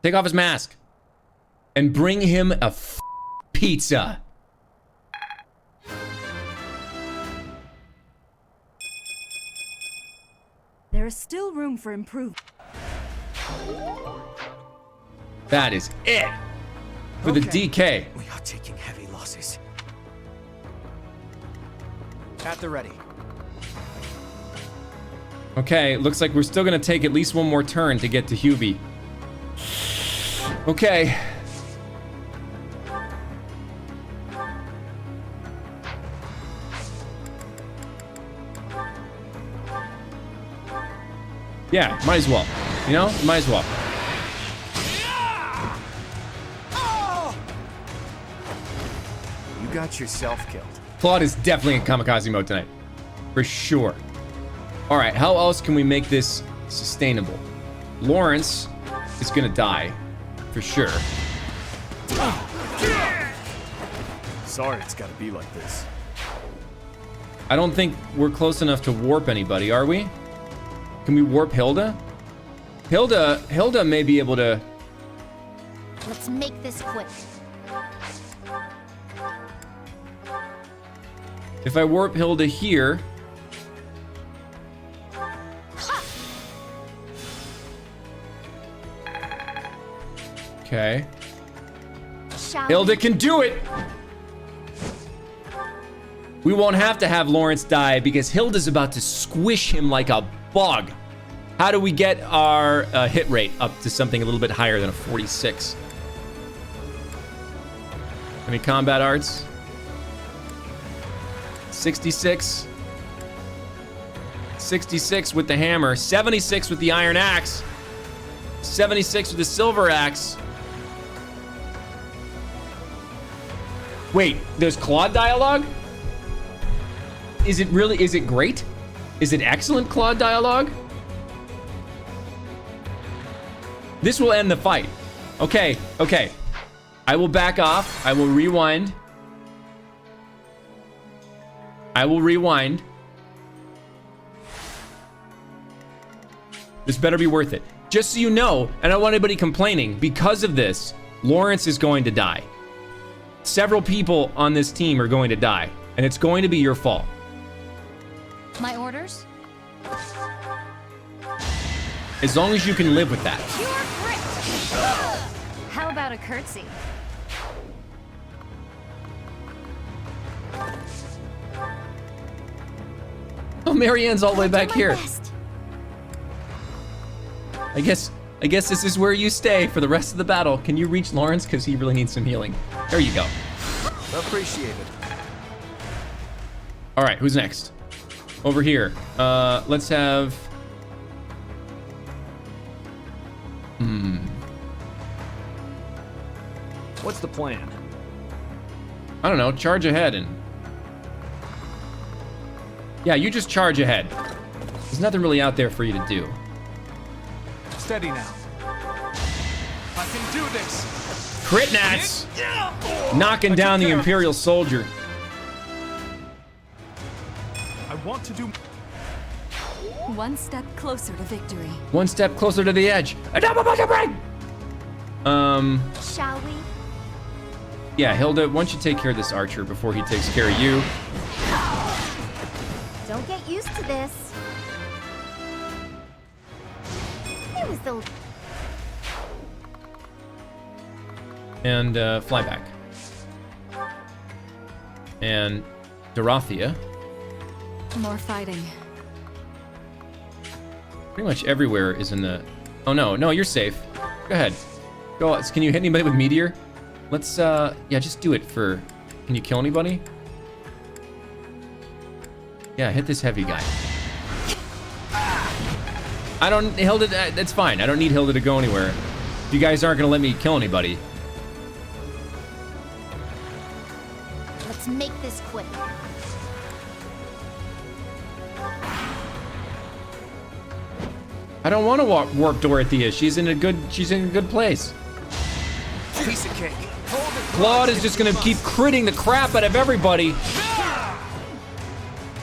Take off his mask and bring him a pizza. There is still room for improvement. That is it for the DK. We are taking heavy losses. At the ready. Okay, looks like we're still gonna take at least one more turn to get to Hubie. Okay. Yeah, might as well. You know, might as well. You got yourself killed. Claude is definitely in kamikaze mode tonight. For sure. All right, how else can we make this sustainable? Lawrence is gonna die. For sure. Sorry it's gotta be like this. I don't think we're close enough to warp anybody, are we? Can we warp Hilda? Hilda may be able to... Let's make this quick. If I warp Hilda here... Okay. Hilda can do it! We won't have to have Lawrence die because Hilda's about to squish him like a bug. How do we get our hit rate up to something a little bit higher than a 46? Any combat arts? 66. 66 with the hammer. 76 with the iron axe. 76 with the silver axe. Wait, there's Claude dialogue? Is it great? Is it excellent Claude dialogue? This will end the fight. Okay. I will back off. I will rewind. This better be worth it. Just so you know, and I don't want anybody complaining, because of this, Lawrence is going to die. Several people on this team are going to die, and it's going to be your fault. My orders? As long as you can live with that. Pure grit! How about a curtsy? Oh, Marianne's all the way I'll do back my here. best. I guess this is where you stay for the rest of the battle. Can you reach Lawrence? Because he really needs some healing. There you go. Appreciate it. All right, who's next? Over here. Let's have... What's the plan? I don't know, charge ahead and... Yeah, you just charge ahead. There's nothing really out there for you to do. Steady now. I can do this. Crit Nats! Knocking down the Imperial soldier. I want to do... One step closer to victory. One step closer to the edge. A double bucket break! Shall we? Yeah, Hilda, why don't you take care of this archer before he takes care of you? Don't get used to this. It was the... And fly back. And Dorothea. More fighting. Pretty much everywhere is in the... Oh no, you're safe. Go ahead. Go, can you hit anybody with meteor? Let's, yeah, just do it for... Can you kill anybody? Yeah, hit this heavy guy. I don't... Hilda, that's fine. I don't need Hilda to go anywhere. If you guys aren't gonna let me kill anybody. Let's make this quick. I don't want to warp Dorothea. She's in a good place. Piece of cake. Claude is just gonna keep critting the crap out of everybody.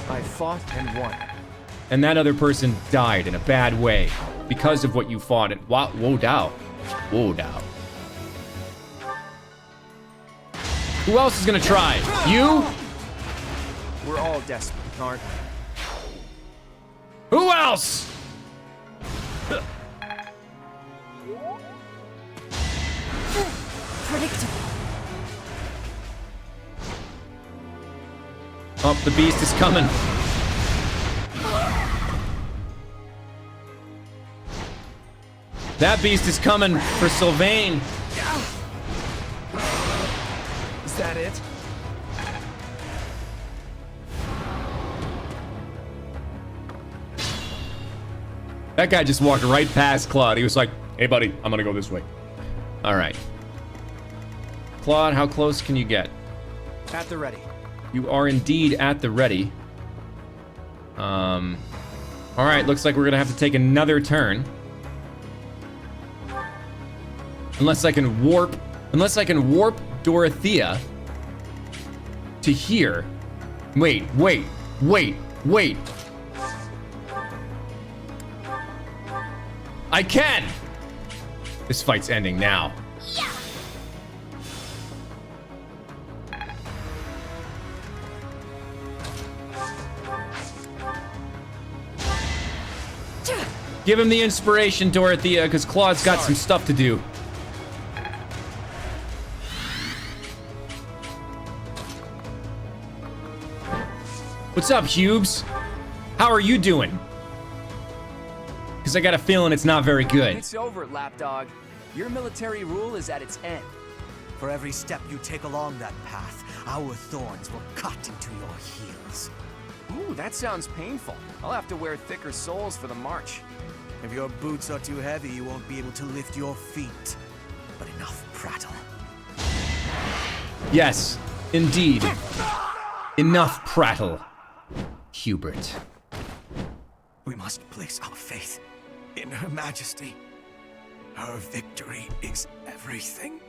I fought and won. And that other person died in a bad way because of what you fought. And whoa, Dao. Who else is gonna try? You? We're all desperate, aren't we? Who else? Predictable. Oh, the beast is coming. That beast is coming for Sylvain. Is that it? That guy just walked right past Claude. He was like, hey buddy, I'm gonna go this way. All right. Claude, how close can you get? At the ready. You are indeed at the ready. All right, looks like we're gonna have to take another turn. Unless I can warp Dorothea to here. Wait. I can! This fight's ending now. Yeah. Give him the inspiration, Dorothea, because Claude's got some stuff to do. What's up, Hubes? How are you doing? Because I got a feeling it's not very good. It's over, lapdog. Your military rule is at its end. For every step you take along that path, our thorns will cut into your heels. Ooh, that sounds painful. I'll have to wear thicker soles for the march. If your boots are too heavy, you won't be able to lift your feet. But enough prattle. Yes, indeed. Enough prattle, Hubert. We must place our faith in Her Majesty. Her victory is everything.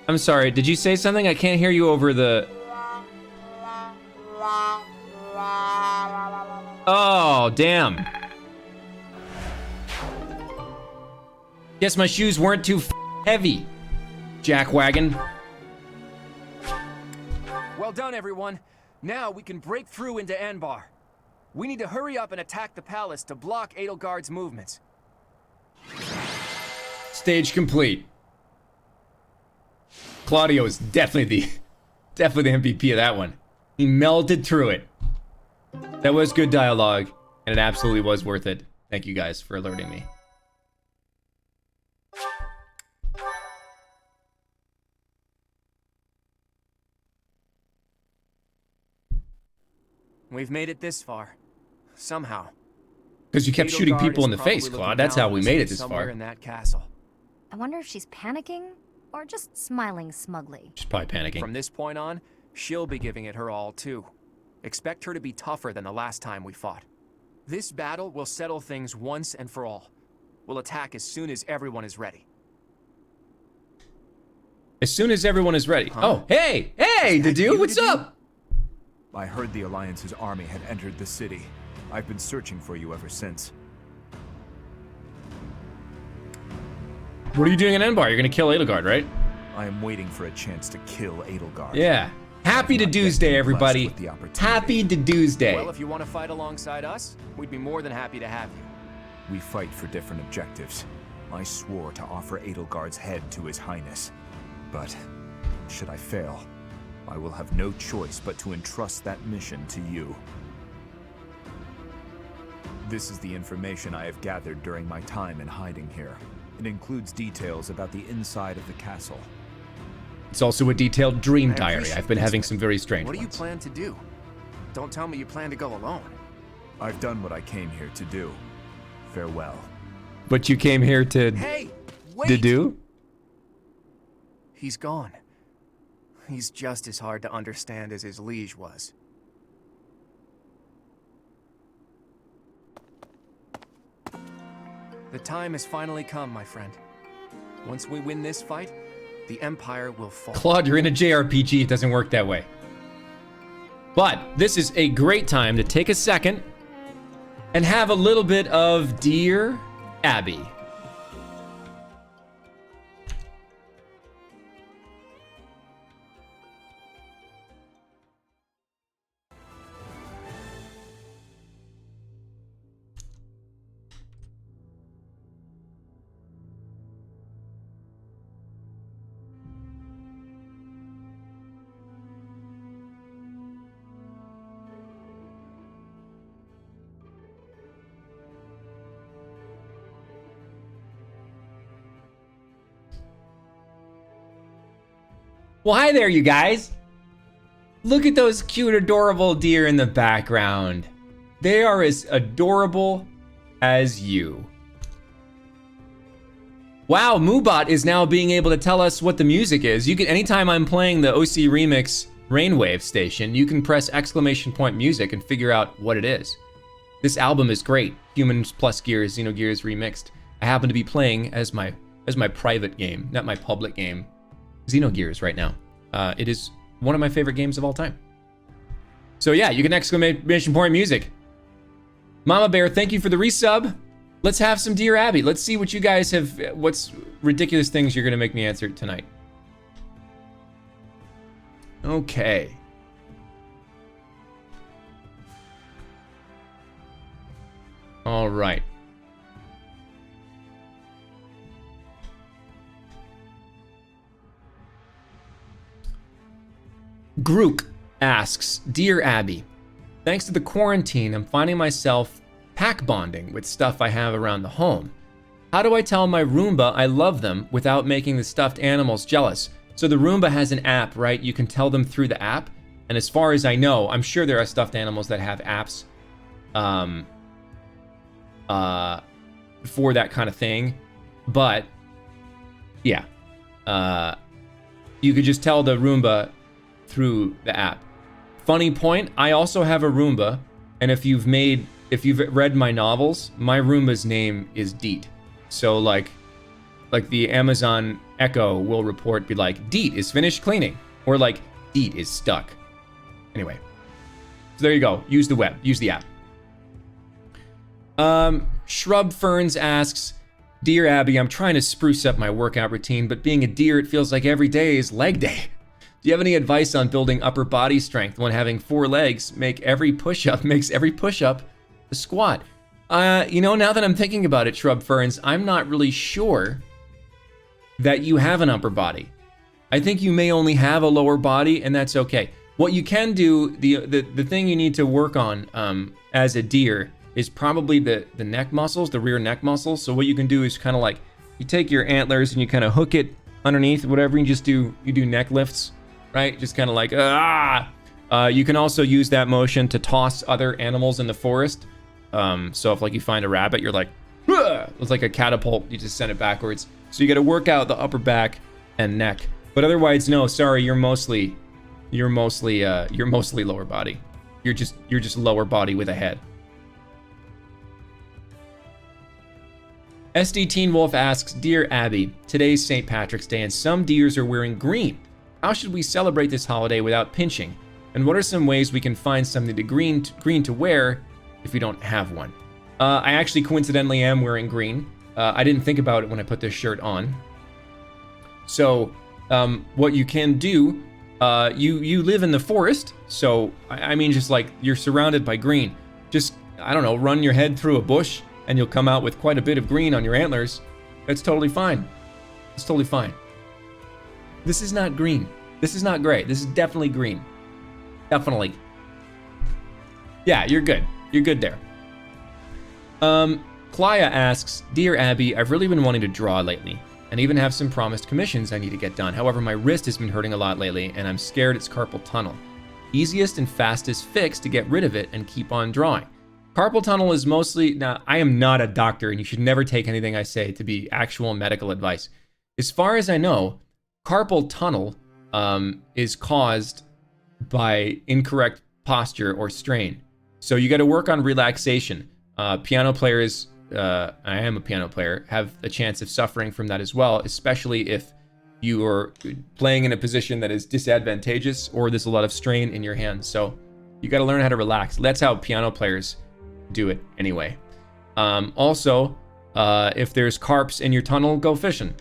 I'm sorry, did you say something? I can't hear you over the... Oh, damn. Guess my shoes weren't too heavy, jackwagon. Well done, everyone. Now we can break through into Embarr. We need to hurry up and attack the palace to block Edelgard's movements. Stage complete. Claudio is definitely the MVP of that one. He melted through it. That was good dialogue, and it absolutely was worth it. Thank you guys for alerting me. We've made it this far. Somehow. Because you kept shooting people in the face, Edelgard is Claude. That's how we made it this somewhere far. in that castle. I wonder if she's panicking or just smiling smugly. She's probably panicking. From this point on, she'll be giving it her all too. Expect her to be tougher than the last time we fought. This battle will settle things once and for all. We'll attack as soon as everyone is ready. As soon as everyone is ready. Oh, hey! Hey, Dedu, what's up? I heard the Alliance's army had entered the city. I've been searching for you ever since. What are you doing in Embarr? You're gonna kill Edelgard, right? I am waiting for a chance to kill Edelgard. Yeah. Happy to Tuesday, everybody. Happy to Tuesday. Well, if you want to fight alongside us, we'd be more than happy to have you. We fight for different objectives. I swore to offer Edelgard's head to His Highness. But, should I fail, I will have no choice but to entrust that mission to you. This is the information I have gathered during my time in hiding here. It includes details about the inside of the castle. It's also a detailed dream diary. I've been having some very strange What do you ones. plan to do? Don't tell me you plan to go alone. I've done what I came here to do. Farewell. But you came here to... Hey, wait! To do? He's gone. He's just as hard to understand as his liege was. The time has finally come, my friend. Once we win this fight, the Empire will fall. Claude, you're in a JRPG. It doesn't work that way. But this is a great time to take a second and have a little bit of Dear Abby. Well, hi there, you guys. Look at those cute, adorable deer in the background. They are as adorable as you. Wow, Moobot is now being able to tell us what the music is. You can, anytime I'm playing the OC Remix Rainwave station, you can press ! music and figure out what it is. This album is great. Humans plus Gears, Xenogears Remixed. I happen to be playing as my private game, not my public game, Xenogears right now. It is one of my favorite games of all time. So yeah, you can ! music. Mama Bear, thank you for the resub. Let's have some Dear Abby. Let's see what you guys have, what's ridiculous things you're gonna make me answer tonight. Okay. All right. Grook asks, Dear Abby, thanks to the quarantine, I'm finding myself pack bonding with stuff I have around the home. How do I tell my Roomba I love them without making the stuffed animals jealous? So the Roomba has an app, right? You can tell them through the app. And as far as I know, I'm sure there are stuffed animals that have apps for that kind of thing. But yeah, you could just tell the Roomba through the app. Funny point, I also have a Roomba, and if you've read my novels, my Roomba's name is Deet. So like the Amazon Echo will report, be like, Deet is finished cleaning, or like, Deet is stuck. Anyway, so there you go. Use the web, use the app. Shrub Ferns asks, Dear Abby, I'm trying to spruce up my workout routine, but being a deer, it feels like every day is leg day. Do you have any advice on building upper body strength when having 4 legs makes every push-up a squat? You know, now that I'm thinking about it, Shrub Ferns, I'm not really sure that you have an upper body. I think you may only have a lower body, and that's okay. What you can do, the thing you need to work on as a deer is probably the neck muscles, the rear neck muscles. So what you can do is kind of like, you take your antlers and you kind of hook it underneath, whatever, you do neck lifts, right? Just kind of like, you can also use that motion to toss other animals in the forest. So if like you find a rabbit, you're like, it's like a catapult, you just send it backwards. So you got to work out the upper back and neck. But otherwise, no, sorry, you're mostly lower body. You're just lower body with a head. SD Teen Wolf asks, Dear Abby, today's St. Patrick's Day and some deers are wearing green. How should we celebrate this holiday without pinching? And what are some ways we can find something green to wear if we don't have one? I actually coincidentally am wearing green. I didn't think about it when I put this shirt on. So what you can do, you live in the forest, so I mean just like you're surrounded by green. Just, I don't know, run your head through a bush and you'll come out with quite a bit of green on your antlers. That's totally fine. It's totally fine. This is not green. This is not gray. This is definitely green. Definitely. Yeah, you're good. You're good there. Klaya asks, Dear Abby, I've really been wanting to draw lately, and even have some promised commissions I need to get done. However, my wrist has been hurting a lot lately, and I'm scared it's carpal tunnel. Easiest and fastest fix to get rid of it and keep on drawing. Carpal tunnel is mostly, now I am not a doctor, and you should never take anything I say to be actual medical advice. As far as I know, carpal tunnel is caused by incorrect posture or strain. So you got to work on relaxation. Piano players, I am a piano player, have a chance of suffering from that as well, especially if you are playing in a position that is disadvantageous or there's a lot of strain in your hands. So you got to learn how to relax. That's how piano players do it anyway. Also, if there's carps in your tunnel, go fishing.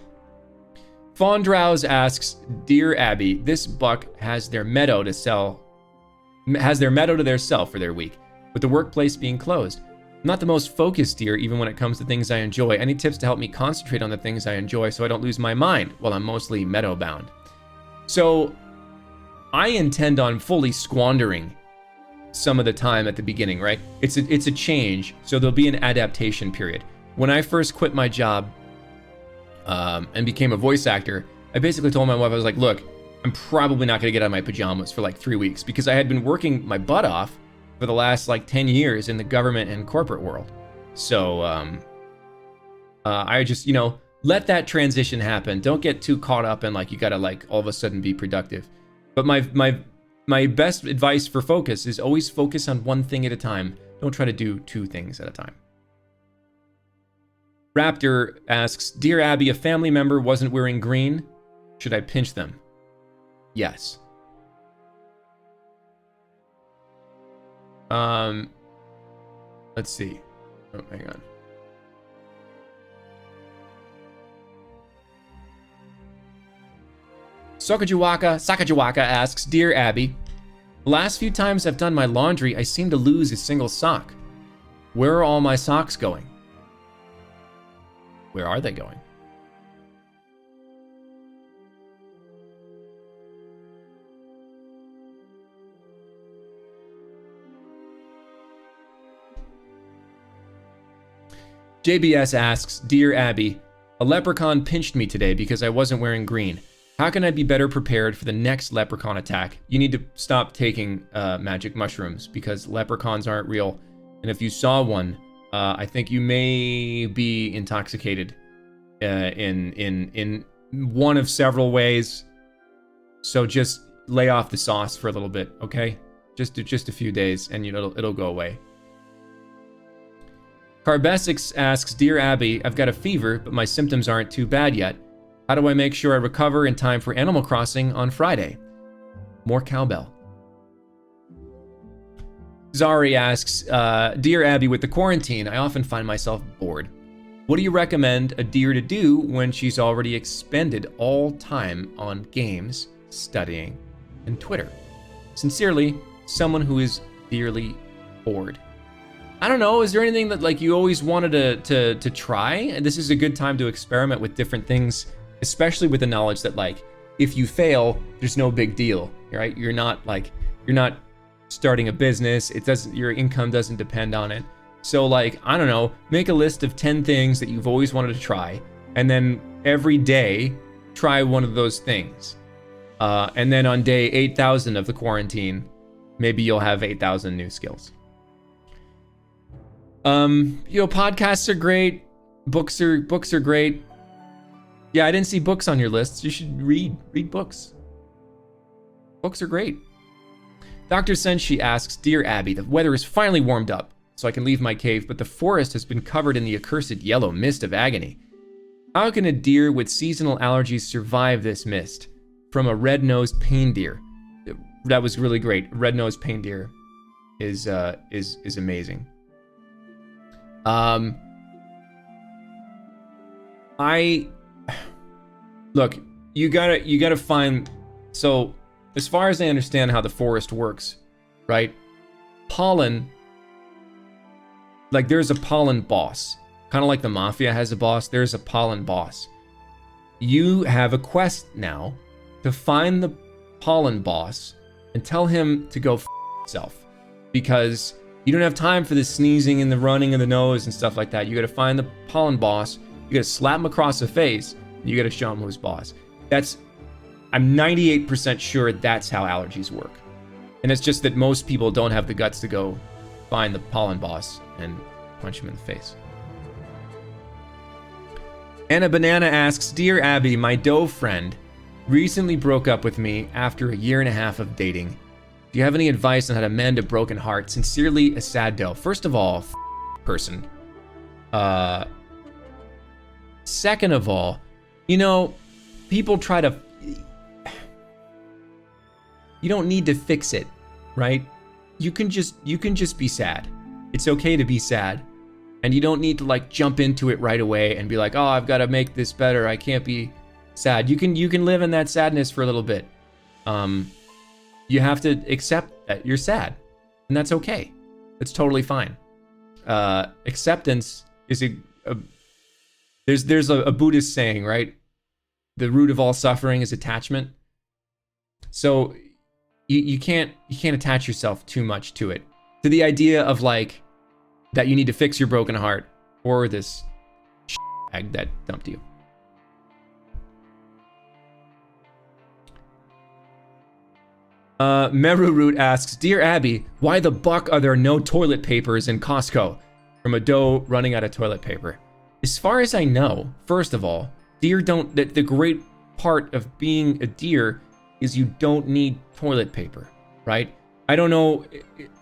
Fondrouse asks, Dear Abby, this buck has their meadow to their sell for their week, with the workplace being closed. I'm not the most focused deer, even when it comes to things I enjoy. Any tips to help me concentrate on the things I enjoy so I don't lose my mind while I'm mostly meadow bound? So I intend on fully squandering some of the time at the beginning, right? It's a change, so there'll be an adaptation period. When I first quit my job and became a voice actor, I basically told my wife, I was like, look, I'm probably not gonna get out of my pajamas for like 3 weeks, because I had been working my butt off for the last like 10 years in the government and corporate world. So I just, let that transition happen. Don't get too caught up in like you gotta like all of a sudden be productive. But my best advice for focus is always focus on one thing at a time. Don't try to do 2 things at a time. Raptor asks, Dear Abby, a family member wasn't wearing green. Should I pinch them? Yes. Let's see. Oh, hang on. Sakajiwaka asks, Dear Abby, the last few times I've done my laundry, I seem to lose a single sock. Where are all my socks going? Where are they going? JBS asks, Dear Abby, a leprechaun pinched me today because I wasn't wearing green. How can I be better prepared for the next leprechaun attack? You need to stop taking magic mushrooms because leprechauns aren't real. And if you saw one, I think you may be intoxicated in one of several ways. So just lay off the sauce for a little bit, okay? Just a few days and it'll go away. Carbesix asks, Dear Abby, I've got a fever, but my symptoms aren't too bad yet. How do I make sure I recover in time for Animal Crossing on Friday? More cowbell. Zari asks, Dear Abby, with the quarantine, I often find myself bored. What do you recommend a deer to do when she's already expended all time on games, studying, and Twitter. Sincerely, someone who is dearly bored. I don't know, is there anything that like you always wanted to try? And this is a good time to experiment with different things, especially with the knowledge that like, if you fail, there's no big deal, right? You're not starting a business. Your income doesn't depend on it. So like, I don't know, make a list of 10 things that you've always wanted to try. And then every day, try one of those things. And then on day 8,000 of the quarantine, maybe you'll have 8,000 new skills. Podcasts are great. Books are great. Yeah, I didn't see books on your list. You should read books. Books are great. Dr. Senshi asks, Dear Abby, the weather is finally warmed up, so I can leave my cave, but the forest has been covered in the accursed yellow mist of agony. How can a deer with seasonal allergies survive this mist? From a red-nosed pain deer. That was really great. Red-nosed pain deer is amazing. Look, you gotta find. So, as far as I understand how the forest works, right? Pollen. Like there's a pollen boss, kind of like the mafia has a boss. There's a pollen boss. You have a quest now to find the pollen boss and tell him to go f himself, because you don't have time for the sneezing and the running of the nose and stuff like that. You gotta find the pollen boss, you gotta slap him across the face, and you gotta show him who's boss. I'm 98% sure that's how allergies work. And it's just that most people don't have the guts to go find the pollen boss and punch him in the face. Anna Banana asks, Dear Abby, my doe friend recently broke up with me after 1.5 years of dating. Do you have any advice on how to mend a broken heart? Sincerely, a sad doe. First of all, person. Second of all, people try to... You don't need to fix it, right? You can just be sad. It's okay to be sad. And you don't need to like jump into it right away and be like, oh, I've got to make this better. I can't be sad. You can live in that sadness for a little bit. You have to accept that you're sad, and that's okay. It's totally fine. Acceptance is there's a Buddhist saying, right? The root of all suffering is attachment. So you can't attach yourself too much to it, to the idea of like that you need to fix your broken heart or this bag that dumped you. Meru Root asks, Dear Abby, why the buck are there no toilet papers in Costco? From a doe running out of toilet paper. As far as I know, first of all, deer don't, the great part of being a deer is you don't need toilet paper, right? I don't know,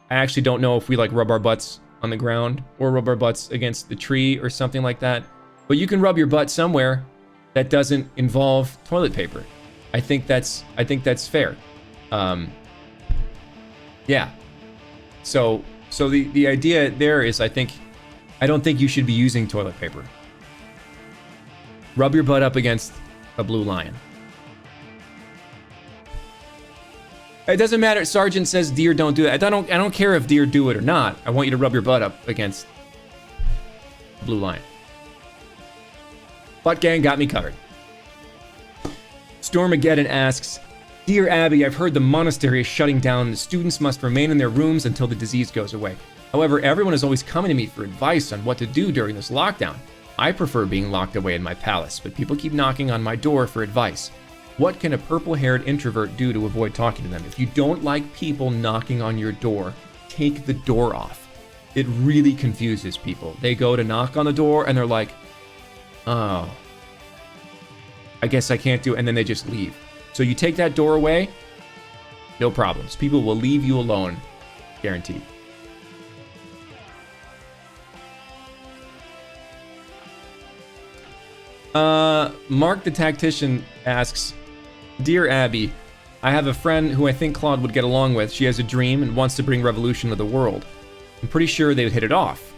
I actually don't know if we like rub our butts on the ground or rub our butts against the tree or something like that, but you can rub your butt somewhere that doesn't involve toilet paper. I think that's fair. Yeah. So the idea there is, I don't think you should be using toilet paper. Rub your butt up against a blue lion. It doesn't matter. Sergeant says deer don't do that. I don't care if deer do it or not. I want you to rub your butt up against a blue lion. Butt gang got me covered. Stormageddon asks, Dear Abby, I've heard the monastery is shutting down. The students must remain in their rooms until the disease goes away. However, everyone is always coming to me for advice on what to do during this lockdown. I prefer being locked away in my palace, but people keep knocking on my door for advice. What can a purple-haired introvert do to avoid talking to them? If you don't like people knocking on your door, take the door off. It really confuses people. They go to knock on the door and they're like, oh, I guess I can't do it, and then they just leave. So you take that door away, no problems. People will leave you alone, guaranteed. Mark the Tactician asks, Dear Abby, I have a friend who I think Claude would get along with. She has a dream and wants to bring revolution to the world. I'm pretty sure they would hit it off.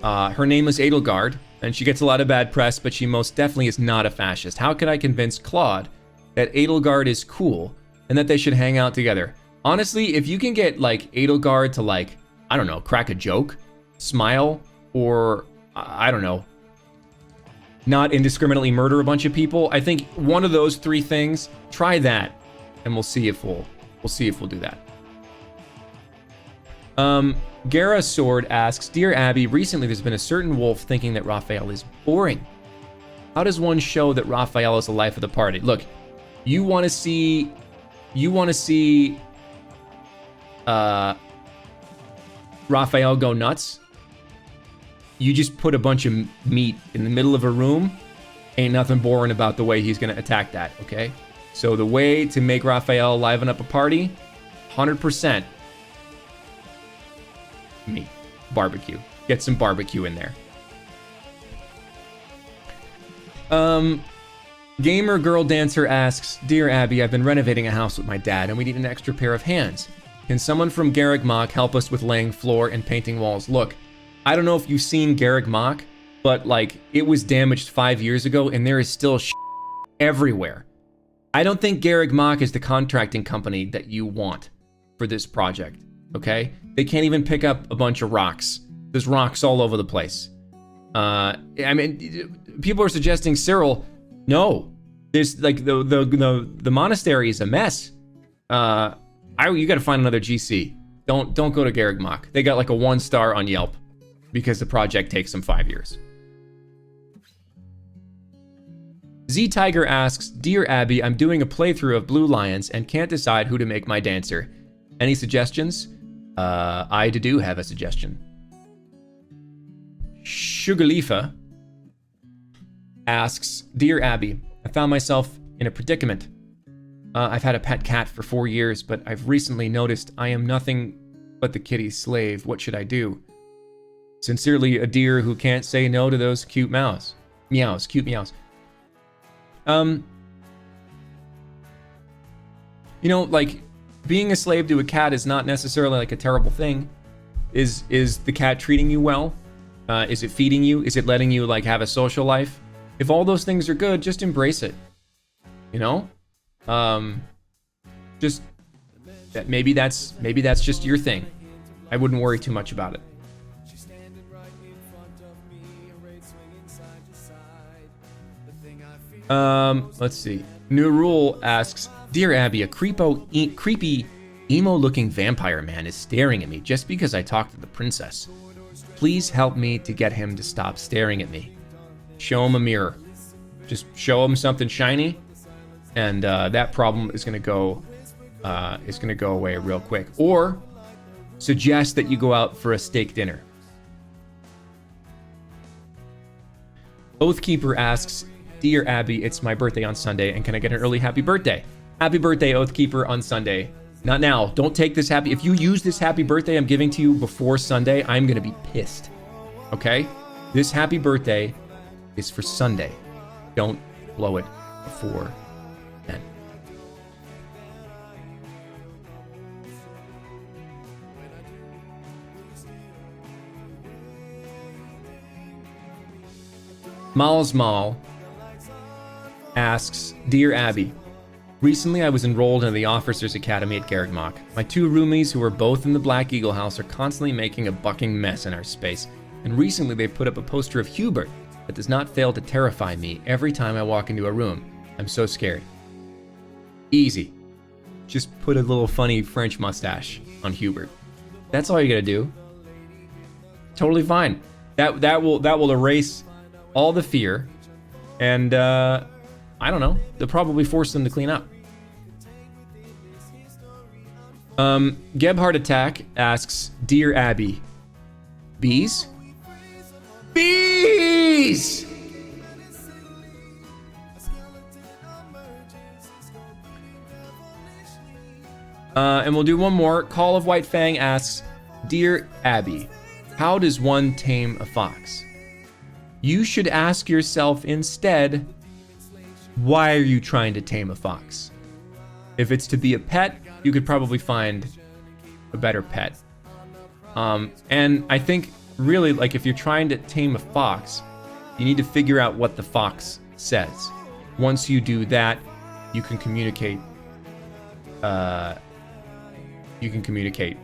Her name is Edelgard, and she gets a lot of bad press, but she most definitely is not a fascist. How could I convince Claude that Edelgard is cool and that they should hang out together. Honestly, if you can get like Edelgard to like, I don't know, crack a joke, smile, or I don't know, not indiscriminately murder a bunch of people, I think one of those three things, try that, and we'll see if we'll do that. Gara Sword asks, Dear Abby, recently there's been a certain wolf thinking that Raphael is boring. How does one show that Raphael is the life of the party? Look, you want to see Raphael go nuts? You just put a bunch of meat in the middle of a room. Ain't nothing boring about the way he's gonna attack that, okay? So the way to make Raphael liven up a party, 100% meat, barbecue. Get some barbecue in there. Gamer Girl Dancer asks, Dear Abby, I've been renovating a house with my dad and we need an extra pair of hands. Can someone from Garreg Mach help us with laying floor and painting walls? Look, I don't know if you've seen Garreg Mach, but like it was damaged 5 years ago and there is still everywhere. I don't think Garreg Mach is the contracting company that you want for this project, okay? They can't even pick up a bunch of rocks. There's rocks all over the place. I mean, people are suggesting Cyril. No, there's like the monastery is a mess. You got to find another GC. Don't go to Garreg Mach. They got like a 1-star on Yelp because the project takes them 5 years. Z Tiger asks, Dear Abby, I'm doing a playthrough of Blue Lions and can't decide who to make my dancer. Any suggestions? I do have a suggestion. Sugarleafa asks, Dear Abby, I found myself in a predicament. I've had a pet cat for 4 years, but I've recently noticed I am nothing but the kitty's slave. What should I do? Sincerely, a deer who can't say no to those cute meows. Meows, cute meows. You know, like, being a slave to a cat is not necessarily like a terrible thing. Is the cat treating you well? Is it feeding you? Is it letting you like have a social life? If all those things are good, just embrace it. You know? Just that maybe that's just your thing. I wouldn't worry too much about it. Let's see. New Rule asks, Dear Abby, a creepy emo-looking vampire man is staring at me just because I talked to the princess. Please help me to get him to stop staring at me. Show him a mirror. Just show him something shiny, and that problem is gonna go away real quick. Or suggest that you go out for a steak dinner. Oathkeeper asks, Dear Abby, it's my birthday on Sunday, and can I get an early happy birthday? Happy birthday, Oathkeeper, on Sunday. Not now. Don't take this happy. If you use this happy birthday I'm giving to you before Sunday, I'm gonna be pissed. Okay? This happy birthday is for Sunday. Don't blow it before then. Mal's Mal asks, Dear Abby, recently I was enrolled in the Officers Academy at Garreg Mach. My 2 roomies, who are both in the Black Eagle House, are constantly making a bucking mess in our space, and recently they put up a poster of Hubert that does not fail to terrify me every time I walk into a room. I'm so scared. Easy. Just put a little funny French mustache on Hubert. That's all you gotta do. Totally fine. That will erase all the fear, and I don't know. They'll probably force them to clean up. Gebhard Attack asks, Dear Abby, bees? Bees! And we'll do one more. Call of White Fang asks, Dear Abby, how does one tame a fox? You should ask yourself instead, why are you trying to tame a fox? If it's to be a pet, you could probably find a better pet. And I think really, like, if you're trying to tame a fox, you need to figure out what the fox says. Once you do that, you can communicate you can communicate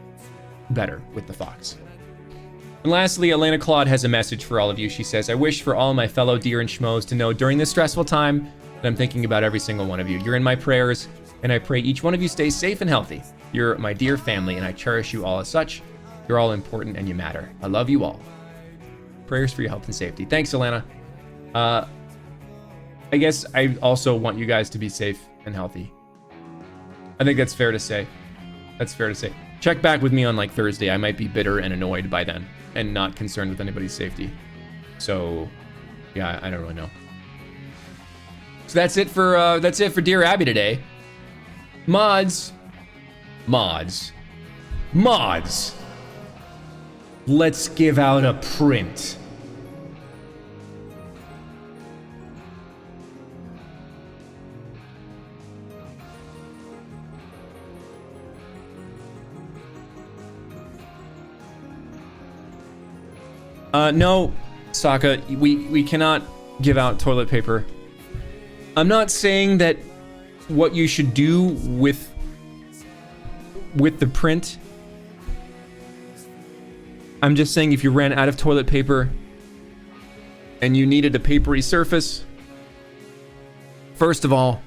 better with the fox. And lastly, Elena Claude has a message for all of you. She says, I wish for all my fellow deer and schmoes to know during this stressful time that I'm thinking about every single one of you. You're in my prayers, and I pray each one of you stays safe and healthy. You're my dear family, and I cherish you all as such. You're all important, and you matter. I love you all. Prayers for your health and safety. Thanks, Elena. I guess I also want you guys to be safe and healthy. I think that's fair to say. That's fair to say. Check back with me on like Thursday. I might be bitter and annoyed by then and not concerned with anybody's safety. So, yeah, I don't really know. So that's it for Dear Abby today. Mods. Let's give out a print. No, Sokka, we cannot give out toilet paper. I'm not saying that what you should do with the print. I'm just saying if you ran out of toilet paper and you needed a papery surface, first of all,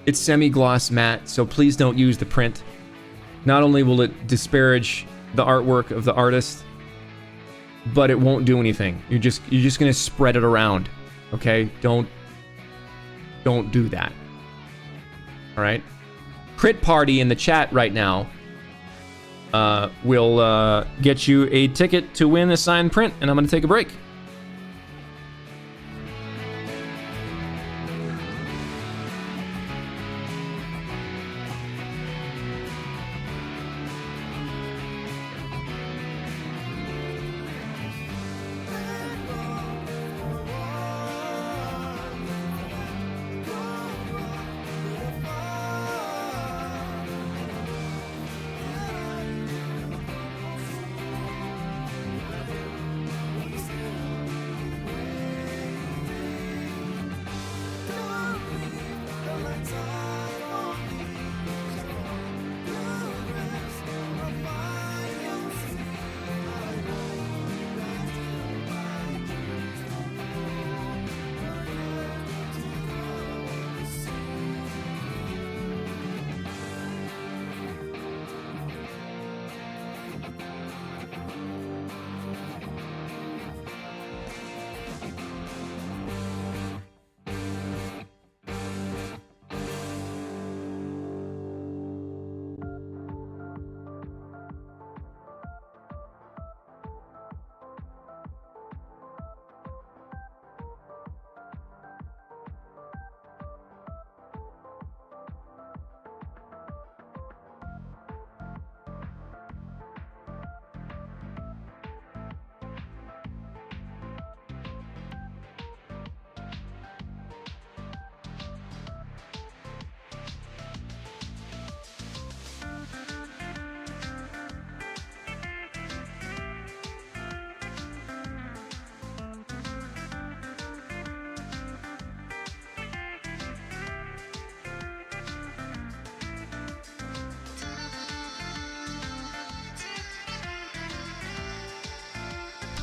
it's semi-gloss matte, so please don't use the print. Not only will it disparage the artwork of the artist, but it won't do anything. You're just gonna spread it around, okay? Don't do that. All right. Crit Party in the chat right now will get you a ticket to win a signed print, and I'm gonna take a break.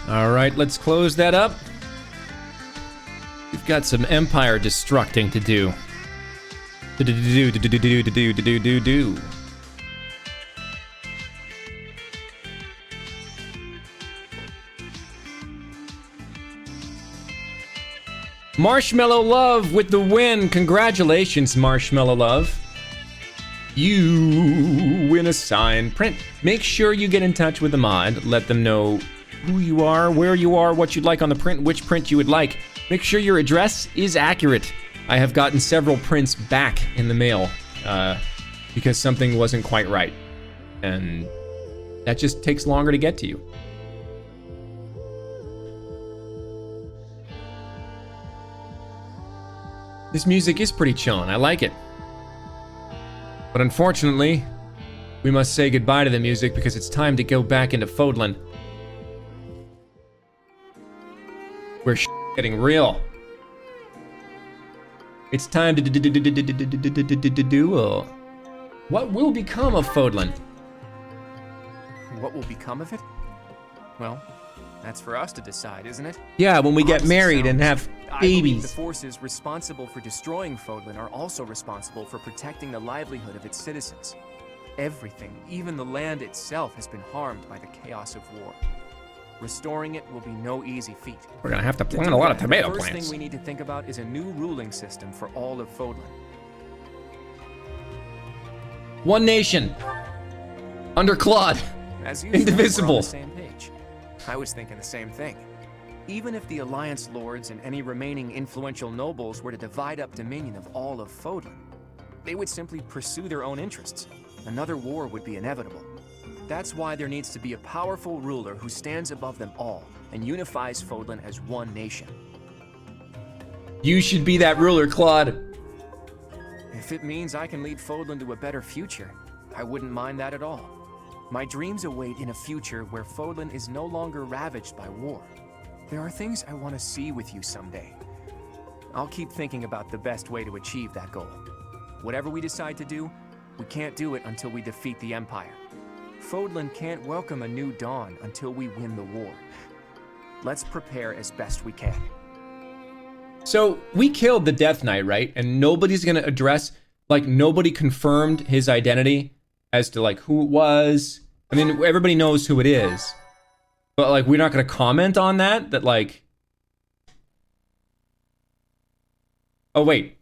All right, let's close that up. We've got some Empire destructing to do. Do. Marshmallow Love with the win. Congratulations, Marshmallow Love. You win a signed print. Make sure you get in touch with the mod. Let them know who you are, where you are, what you'd like on the print, which print you would like. Make sure your address is accurate. I have gotten several prints back in the mail because something wasn't quite right. And that just takes longer to get to you. This music is pretty chillin', I like it. But unfortunately, we must say goodbye to the music because it's time to go back into Fodlan. We're getting real. It's time to duel. What will become of Fodlan? What will become of it? Well, that's for us to decide, isn't it? Yeah, when we get married and have I believe the babies. forces responsible for destroying Fodlan are also responsible for protecting the livelihood of its citizens. Everything, even the land itself, has been harmed by the chaos of war. Restoring it will be no easy feat. We're gonna have to To plant do a lot of that, tomato the first plants. thing we need to think about is a new ruling system for all of Fodlan. One nation. Under Claude. As usual, Indivisible. we're on the same page. I was thinking the same thing. Even if the Alliance lords and any remaining influential nobles were to divide up dominion of all of Fodlan, they would simply pursue their own interests. Another war would be inevitable. That's why there needs to be a powerful ruler who stands above them all and unifies Fodlan as one nation. You should be that ruler, Claude. If it means I can lead Fodlan to a better future, I wouldn't mind that at all. My dreams await in a future where Fodlan is no longer ravaged by war. There are things I want to see with you someday. I'll keep thinking about the best way to achieve that goal. Whatever we decide to do, we can't do it until we defeat the Empire. Fodlan can't welcome a new dawn until we win the war. Let's prepare as best we can. So we killed the Death Knight, right? And nobody's gonna address, like, nobody confirmed his identity as to, like, who it was. I mean, everybody knows who it is. But, like, we're not gonna comment on that? That, like... Oh, wait.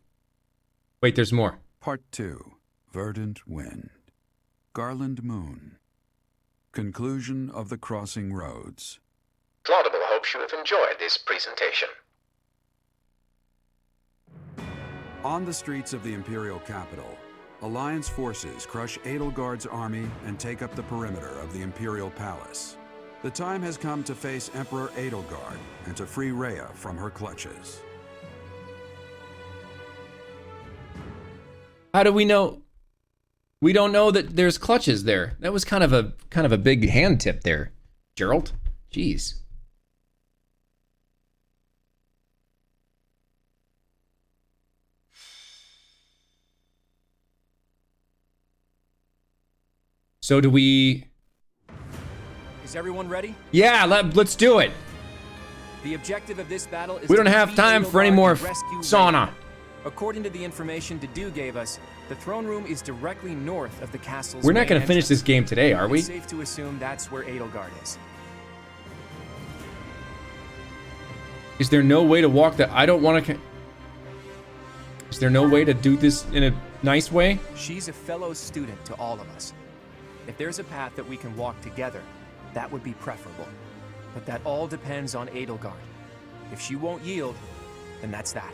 Wait, there's more. Part 2. Verdant Wind. Garland Moon. Conclusion of the Crossing Roads. Plaudible hopes you have enjoyed this presentation. On the streets of the Imperial capital, Alliance forces crush Edelgard's army and take up the perimeter of the Imperial Palace. The time has come to face Emperor Edelgard and to free Rhea from her clutches. How do we know? We don't know that there's clutches there. That was kind of a big hand tip there, Gerald. Jeez. So do we... Is everyone ready? Yeah, let's do it. The objective of this battle is We don't to have defeat time for any Edelgard more and rescue sauna. Rhea. According to the information Dedu gave us, the throne room is directly north of the castle's We're not main going to finish entrance. this game today, are we? It's safe to assume that's where Edelgard is. Is there no way to walk that? I don't want to... Is there no way to do this in a nice way? She's a fellow student to all of us. If there's a path that we can walk together, that would be preferable. But that all depends on Edelgard. If she won't yield, then that's that.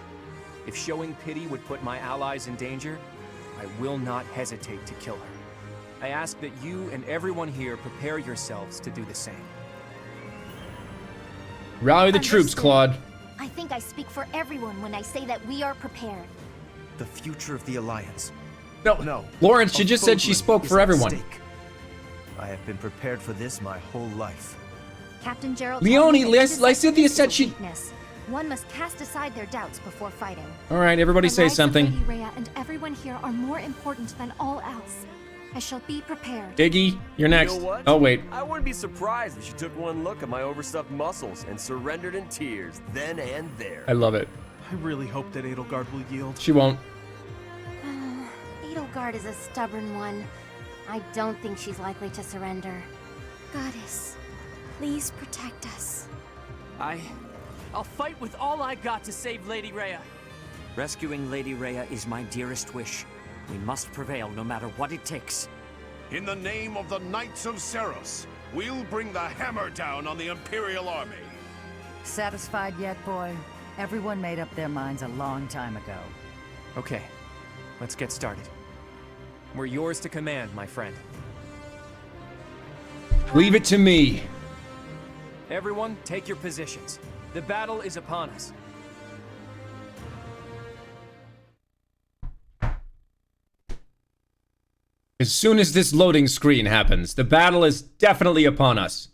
If showing pity would put my allies in danger, I will not hesitate to kill her. I ask that you and everyone here prepare yourselves to do the same. Rally the troops, Understood. Claude. I think I speak for everyone when I say that we are prepared. The future of the Alliance. No, Lawrence, she just said she spoke for everyone. I have been prepared for this my whole life. Captain Gerald. Leone, told me that Lysithea said she... weakness. One must cast aside their doubts before fighting. All right, everybody The say lives of something. Lady Rhea and everyone here are more important than all else. I shall be prepared. Iggy, you're next. You know what? Oh, wait. I wouldn't be surprised if she took one look at my overstuffed muscles and surrendered in tears then and there. I love it. I really hope that Edelgard will yield. She won't. Edelgard is a stubborn one. I don't think she's likely to surrender. Goddess, please protect us. I'll fight with all I got to save Lady Rhea. Rescuing Lady Rhea is my dearest wish. We must prevail no matter what it takes. In the name of the Knights of Seros, we'll bring the hammer down on the Imperial Army. Satisfied yet, boy? Everyone made up their minds a long time ago. Okay, let's get started. We're yours to command, my friend. Leave it to me. Everyone, take your positions. The battle is upon us. As soon as this loading screen happens, the battle is definitely upon us.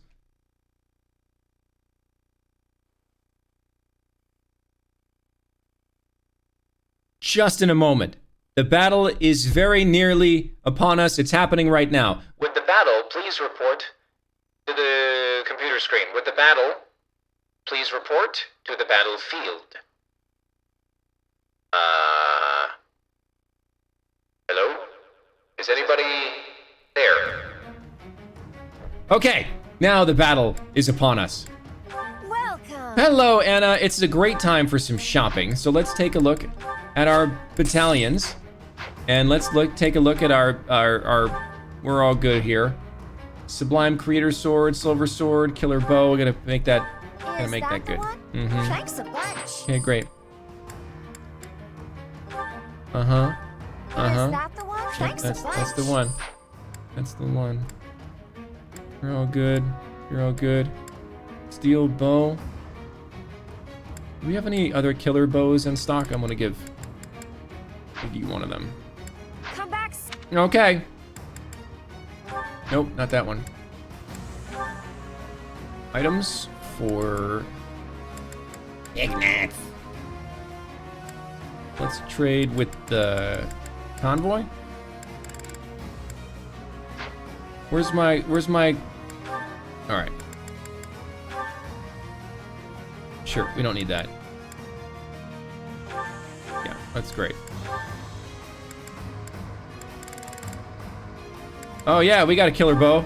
Just in a moment. The battle is very nearly upon us. It's happening right now. With the battle, please report to the computer screen. With the battle, please report to the battlefield. Hello? Is anybody there? Okay, now the battle is upon us. Welcome. Hello, Anna. It's a great time for some shopping. So let's take a look at our battalions. And let's take a look at our we're all good here. Sublime Creator Sword, Silver Sword, Killer Bow. We're gonna make that good. Mm-hmm. Thanks a bunch. Okay, great. Is that the one? Thanks a bunch. That's the one. That's the one. You're all good. You're all good. Steel bow. Do we have any other killer bows in stock? I'm gonna give you one of them. Come back. Okay. Nope, not that one. Items for Ignatz. Let's trade with the convoy. Where's my all right. Sure, we don't need that. Yeah, that's great. Oh yeah, we got a killer bow.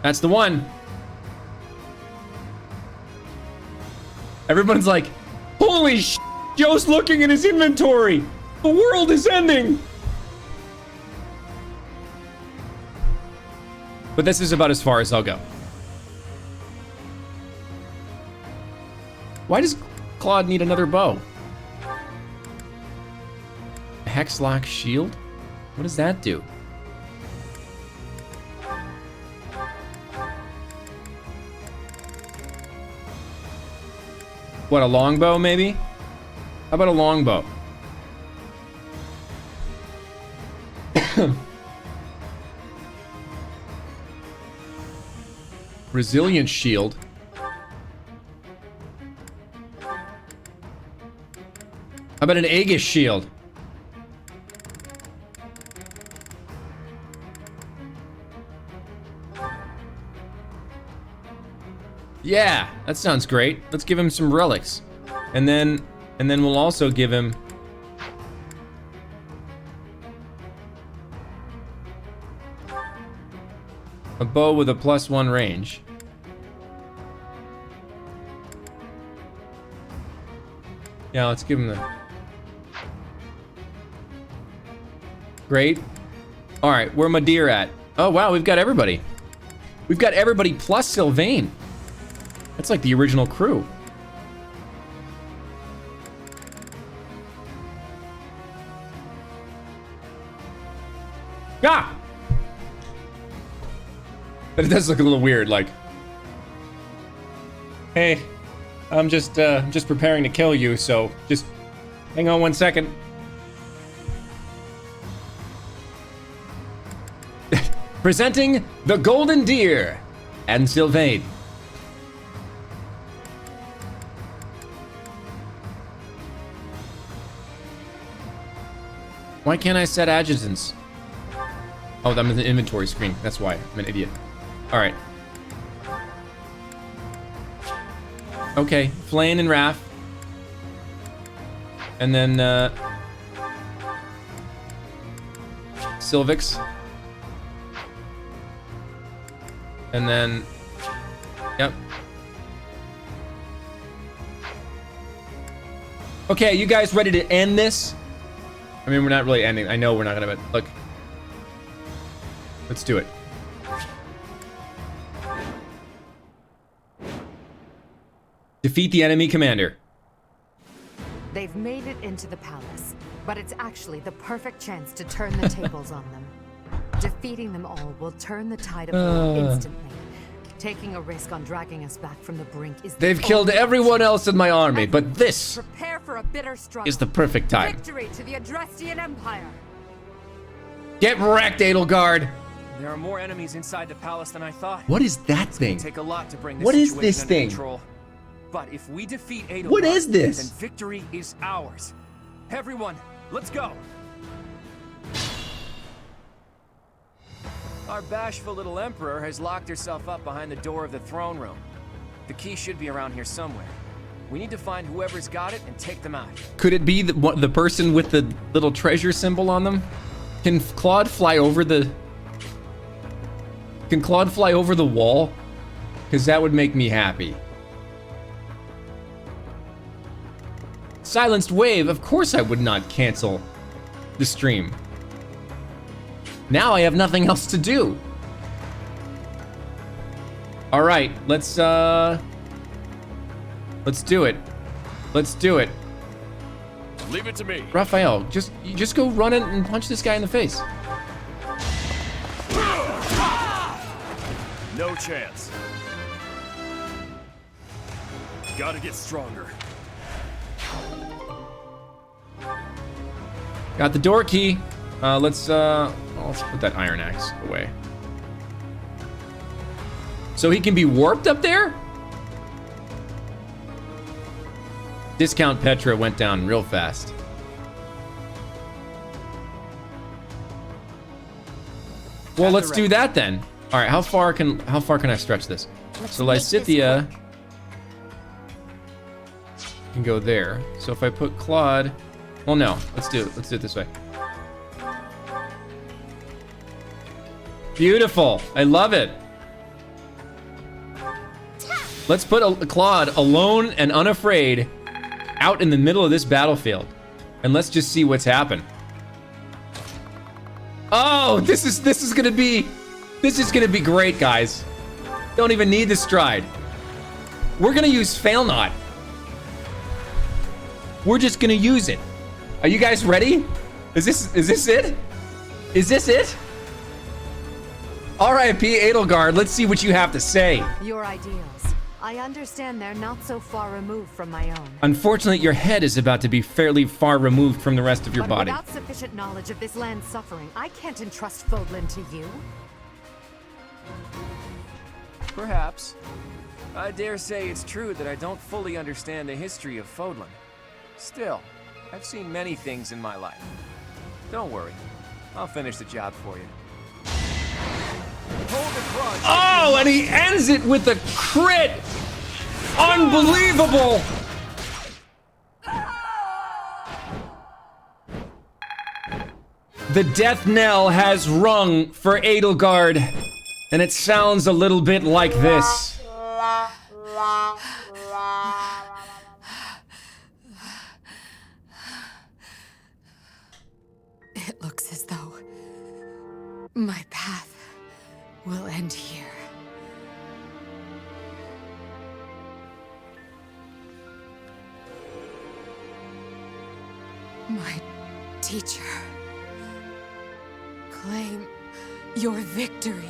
That's the one. Everyone's like, holy sh**, Joe's looking at his inventory. The world is ending. But this is about as far as I'll go. Why does Claude need another bow? A Hexlock shield? What does that do? What, a longbow maybe? How about a longbow? Resilient shield. How about an Aegis shield? Yeah, that sounds great. Let's give him some relics. And then we'll also give him a bow with a +1 range. Yeah, let's give him the... Great. All right, where my deer at? Oh, wow, we've got everybody. We've got everybody plus Sylvain. That's like the original crew. Ah! But it does look a little weird, like... Hey, I'm just preparing to kill you, so just hang on 1 second. Presenting the Golden Deer and Sylvain. Why can't I set adjutants? Oh, I'm in the inventory screen. That's why. I'm an idiot. All right. Okay, Flayn and Raph. And then, Sylvix. And then, yep. Okay, you guys ready to end this? I mean, we're not really ending. I know we're not gonna, but look. Let's do it. Defeat the enemy commander. They've made it into the palace, but it's actually the perfect chance to turn the tables on them. Defeating them all will turn the tide of war instantly. Taking a risk on dragging us back from the brink is They've killed everyone else in my army, but this prepare for a bitter struggle. is the perfect time. Victory to the Adrestian Empire. Get wrecked, Edelgard. There are more enemies inside the palace than I thought. What is that thing? It's gonna take a lot to bring this What is situation this under thing? Control. But if we defeat Edelgard, What is this? then victory is ours. Everyone, let's go! Our bashful little emperor has locked herself up behind the door of the throne room. The key should be around here somewhere. We need to find whoever's got it and take them out. Could it be the person with the little treasure symbol on them? Can Claude fly over the... Can Claude fly over the wall? Because that would make me happy. Silenced wave, of course I would not cancel the stream. Now I have nothing else to do. All right, let's do it. Let's do it. Leave it to me. Raphael, just go run in and punch this guy in the face. No chance. Gotta get stronger. Got the door key. Let's put that iron axe away. So he can be warped up there? Discount Petra went down real fast. Well, let's do that then. All right, how far can I stretch this? So Lysithea can go there. So if I put Claude, well, no, let's do it this way. Beautiful, I love it. Let's put Claude alone and unafraid out in the middle of this battlefield, and let's just see what's happened. Oh, this is gonna be great, guys. Don't even need the stride. We're gonna use Fail Not. We're just gonna use it. Are you guys ready? Is this it? Is this it? R.I.P. Edelgard, let's see what you have to say. Your ideals. I understand they're not so far removed from my own. Unfortunately, your head is about to be fairly far removed from the rest of your body. Without sufficient knowledge of this land's suffering, I can't entrust Fodlan to you. Perhaps. I dare say it's true that I don't fully understand the history of Fodlan. Still, I've seen many things in my life. Don't worry, I'll finish the job for you. Oh, and he ends it with a crit! Unbelievable! The death knell has rung for Edelgard, and it sounds a little bit like this. It looks as though my path will end here. My teacher, claim your victory.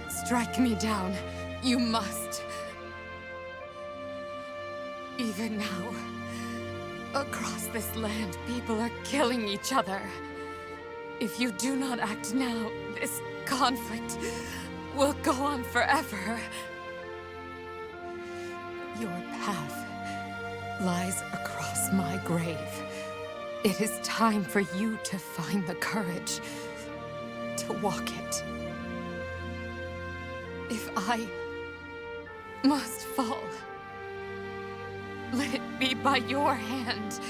Strike me down, you must. Even now, across this land, people are killing each other. If you do not act now, this conflict will go on forever. Your path lies across my grave. It is time for you to find the courage to walk it. If I must fall, let it be by your hand.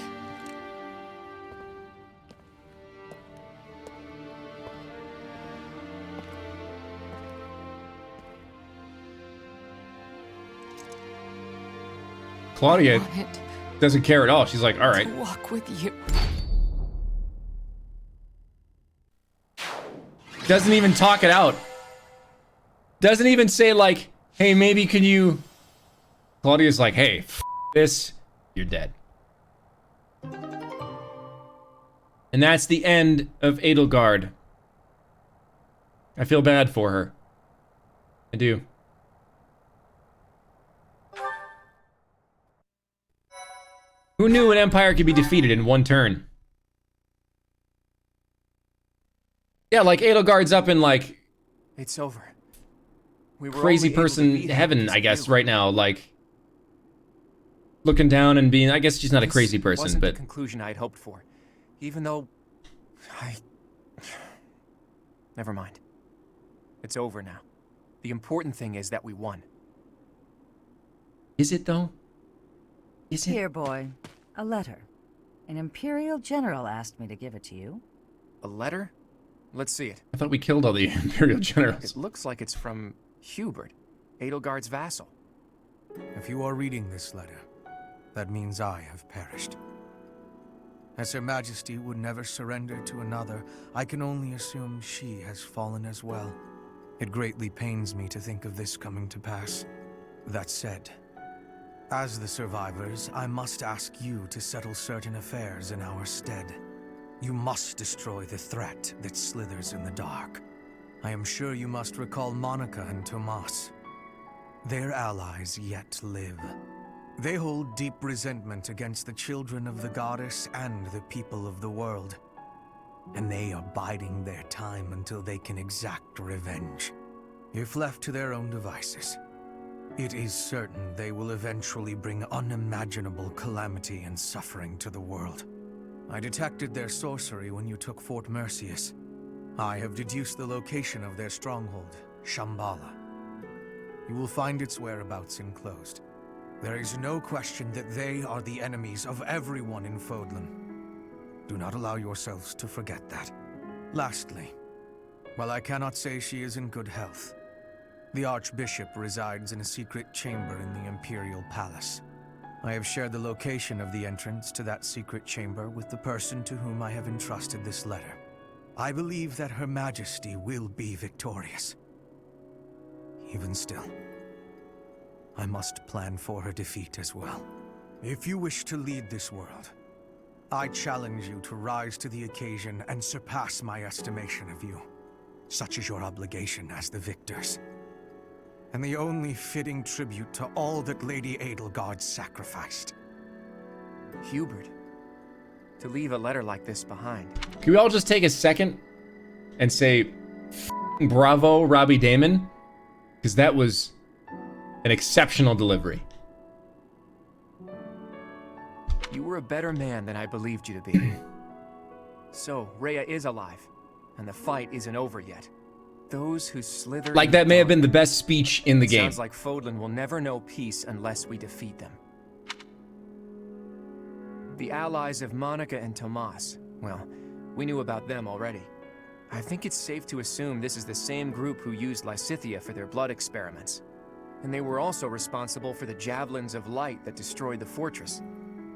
Claudia doesn't care at all. She's like, all right. Walk with you. Doesn't even talk it out. Doesn't even say like, hey, maybe can you... Claudia's like, hey, f this, you're dead. And that's the end of Edelgard. I feel bad for her. I do. Who knew an empire could be defeated in one turn? Yeah, like Edelgard's up in like... It's over. We were crazy only able to person beat him heaven, because I of guess, you. right now. Like, looking down and being, I guess she's not a crazy person, wasn't but the conclusion I had hoped for. Even though never mind. It's over now. The important thing is that we won. Is it though? Is it? Here, boy. A letter. An Imperial General asked me to give it to you. A letter? Let's see it. I thought we killed all the Imperial generals. It looks like it's from Hubert, Edelgard's vassal. If you are reading this letter, that means I have perished. As Her Majesty would never surrender to another, I can only assume she has fallen as well. It greatly pains me to think of this coming to pass. That said, as the survivors, I must ask you to settle certain affairs in our stead. You must destroy the threat that slithers in the dark. I am sure you must recall Monica and Tomas. Their allies yet live. They hold deep resentment against the children of the goddess and the people of the world. And they are biding their time until they can exact revenge. If left to their own devices, it is certain they will eventually bring unimaginable calamity and suffering to the world. I detected their sorcery when you took Fort Mercius. I have deduced the location of their stronghold, Shambhala. You will find its whereabouts enclosed. There is no question that they are the enemies of everyone in Fodlan. Do not allow yourselves to forget that. Lastly, while I cannot say she is in good health, the Archbishop resides in a secret chamber in the Imperial Palace. I have shared the location of the entrance to that secret chamber with the person to whom I have entrusted this letter. I believe that Her Majesty will be victorious. Even still, I must plan for her defeat as well. If you wish to lead this world, I challenge you to rise to the occasion and surpass my estimation of you. Such is your obligation as the victors. And the only fitting tribute to all that Lady Edelgard sacrificed. Hubert, to leave a letter like this behind. Can we all just take a second and say, bravo, Robbie Damon? Because that was an exceptional delivery. You were a better man than I believed you to be. So, Rhea is alive, and the fight isn't over yet. Those who slither... Like, that may have been the best speech in the game. Sounds like Fodlan will never know peace unless we defeat them. The allies of Monica and Tomas, well, we knew about them already. I think it's safe to assume this is the same group who used Lysithea for their blood experiments. And they were also responsible for the javelins of light that destroyed the fortress.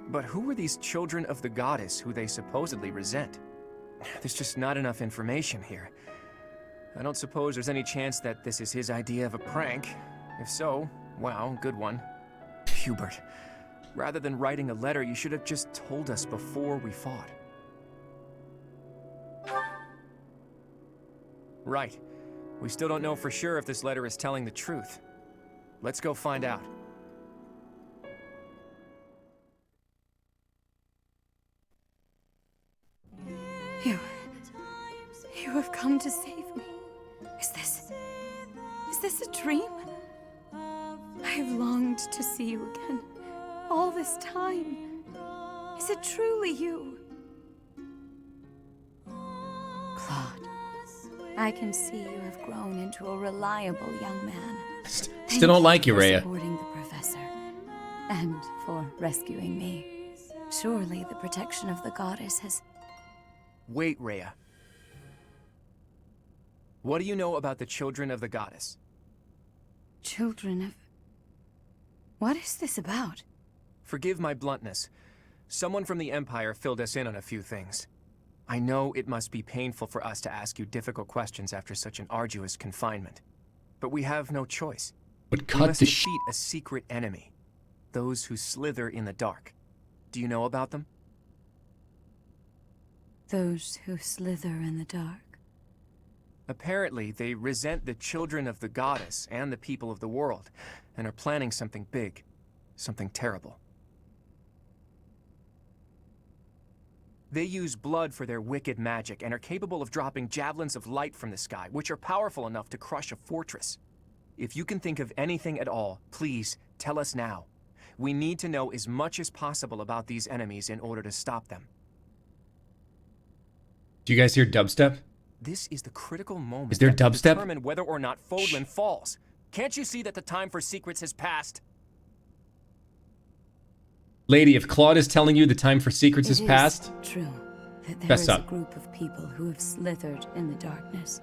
But who were these children of the goddess who they supposedly resent? There's just not enough information here. I don't suppose there's any chance that this is his idea of a prank. If so, wow, good one. Hubert, rather than writing a letter, you should have just told us before we fought. Right. We still don't know for sure if this letter is telling the truth. Let's go find out. You have come to save me. Is this a dream? I have longed to see you again, all this time. Is it truly you? Claude, I can see you have grown into a reliable young man. Still don't like you, Rhea. Supporting the professor, and for rescuing me. Surely the protection of the goddess has... Wait, Rhea. What do you know about the children of the goddess? Children of... What is this about? Forgive my bluntness. Someone from the Empire filled us in on a few things. I know it must be painful for us to ask you difficult questions after such an arduous confinement. But we have no choice. But we cut must the defeat a secret enemy. Those who slither in the dark. Do you know about them? Those who slither in the dark. Apparently, they resent the children of the goddess and the people of the world, and are planning something big, something terrible. They use blood for their wicked magic and are capable of dropping javelins of light from the sky, which are powerful enough to crush a fortress. If you can think of anything at all, please tell us now. We need to know as much as possible about these enemies in order to stop them. Do you guys hear dubstep? This is the critical moment. Is there that will dubstep? determine whether or not Fodlan falls. Can't you see that the time for secrets has passed? Lady, if Claude is telling you the time for secrets has passed, true that there fess is up. a group of people who have slithered in the darkness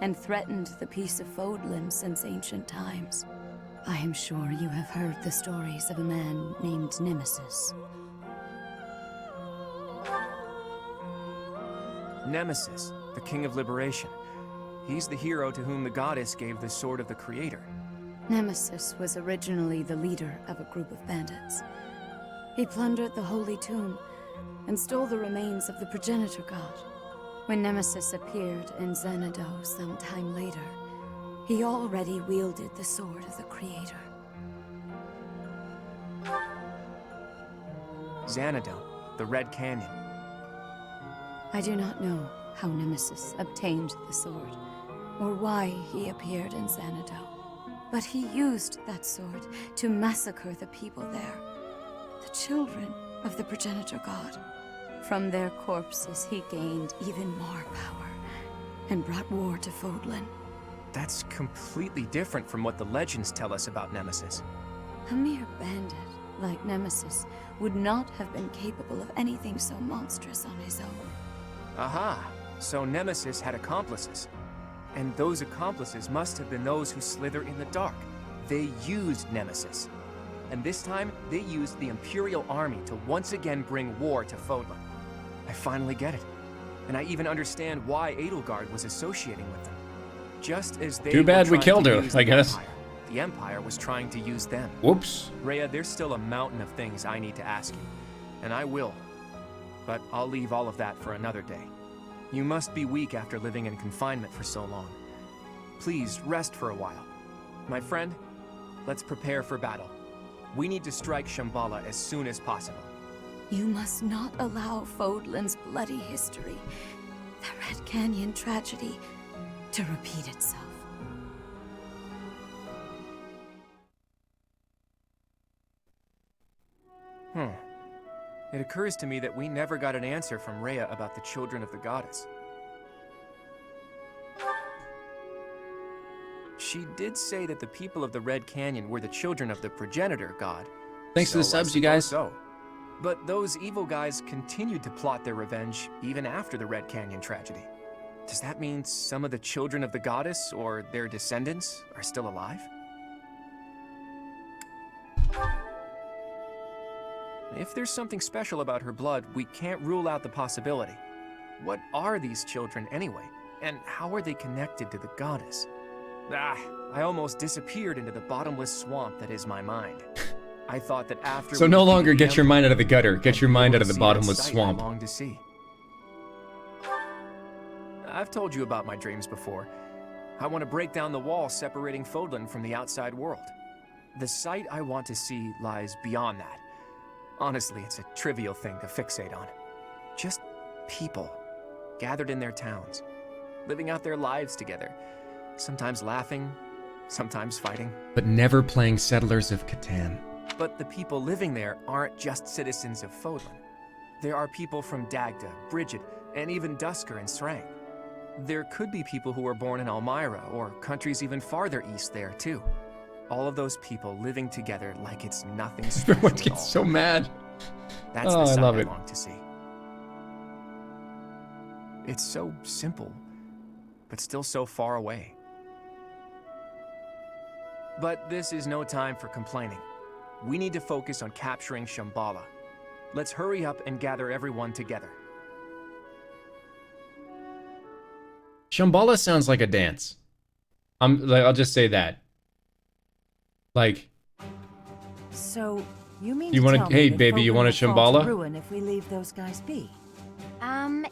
and threatened the peace of Fodlan since ancient times. I am sure you have heard the stories of a man named Nemesis. Nemesis, the King of Liberation. He's the hero to whom the goddess gave the Sword of the Creator. Nemesis was originally the leader of a group of bandits. He plundered the Holy Tomb and stole the remains of the progenitor god. When Nemesis appeared in Xanadu some time later, he already wielded the Sword of the Creator. Xanadu, the Red Canyon. I do not know how Nemesis obtained the sword, or why he appeared in Xanadu, but he used that sword to massacre the people there, the children of the progenitor god. From their corpses he gained even more power, and brought war to Fodlan. That's completely different from what the legends tell us about Nemesis. A mere bandit like Nemesis would not have been capable of anything so monstrous on his own. Aha, so Nemesis had accomplices. And those accomplices must have been those who slither in the dark. They used Nemesis. And this time, they used the Imperial Army to once again bring war to Fodlan. I finally get it. And I even understand why Edelgard was associating with them. Just as they Too bad were we trying killed to her, use I the guess. Empire, the Empire was trying to use them. Whoops. Rhea, there's still a mountain of things I need to ask you. And I will. But I'll leave all of that for another day. You must be weak after living in confinement for so long. Please rest for a while. My friend, let's prepare for battle. We need to strike Shambhala as soon as possible. You must not allow Fodlan's bloody history, the Red Canyon tragedy, to repeat itself. It occurs to me that we never got an answer from Rhea about the children of the goddess. She did say that the people of the Red Canyon were the children of the progenitor god. Thanks for the subs, you guys. So. But those evil guys continued to plot their revenge even after the Red Canyon tragedy. Does that mean some of the children of the goddess, or their descendants, are still alive? If there's something special about her blood, we can't rule out the possibility. What are these children anyway? And how are they connected to the goddess? I almost disappeared into the bottomless swamp that is my mind. I thought that after So no longer get your mind out of the gutter, get your mind out of the bottomless swamp. I long to see. I've told you about my dreams before. I want to break down the wall separating Fodlan from the outside world. The sight I want to see lies beyond that. Honestly, it's a trivial thing to fixate on. Just people, gathered in their towns, living out their lives together, sometimes laughing, sometimes fighting. But never playing Settlers of Catan. But the people living there aren't just citizens of Fodlan. There are people from Dagda, Bridget, and even Dusker and Srang. There could be people who were born in Elmira, or countries even farther east there, too. All of those people living together like it's nothing special. Everyone gets so mad. That's oh, the sight I love it. long to see. It's so simple, but still so far away. But this is no time for complaining. We need to focus on capturing Shambhala. Let's hurry up and gather everyone together. Shambhala sounds like a dance. I'll just say that. Like. So you mean you want to? Hey, baby, you want a Shambhala? Ruin if we leave those guys be.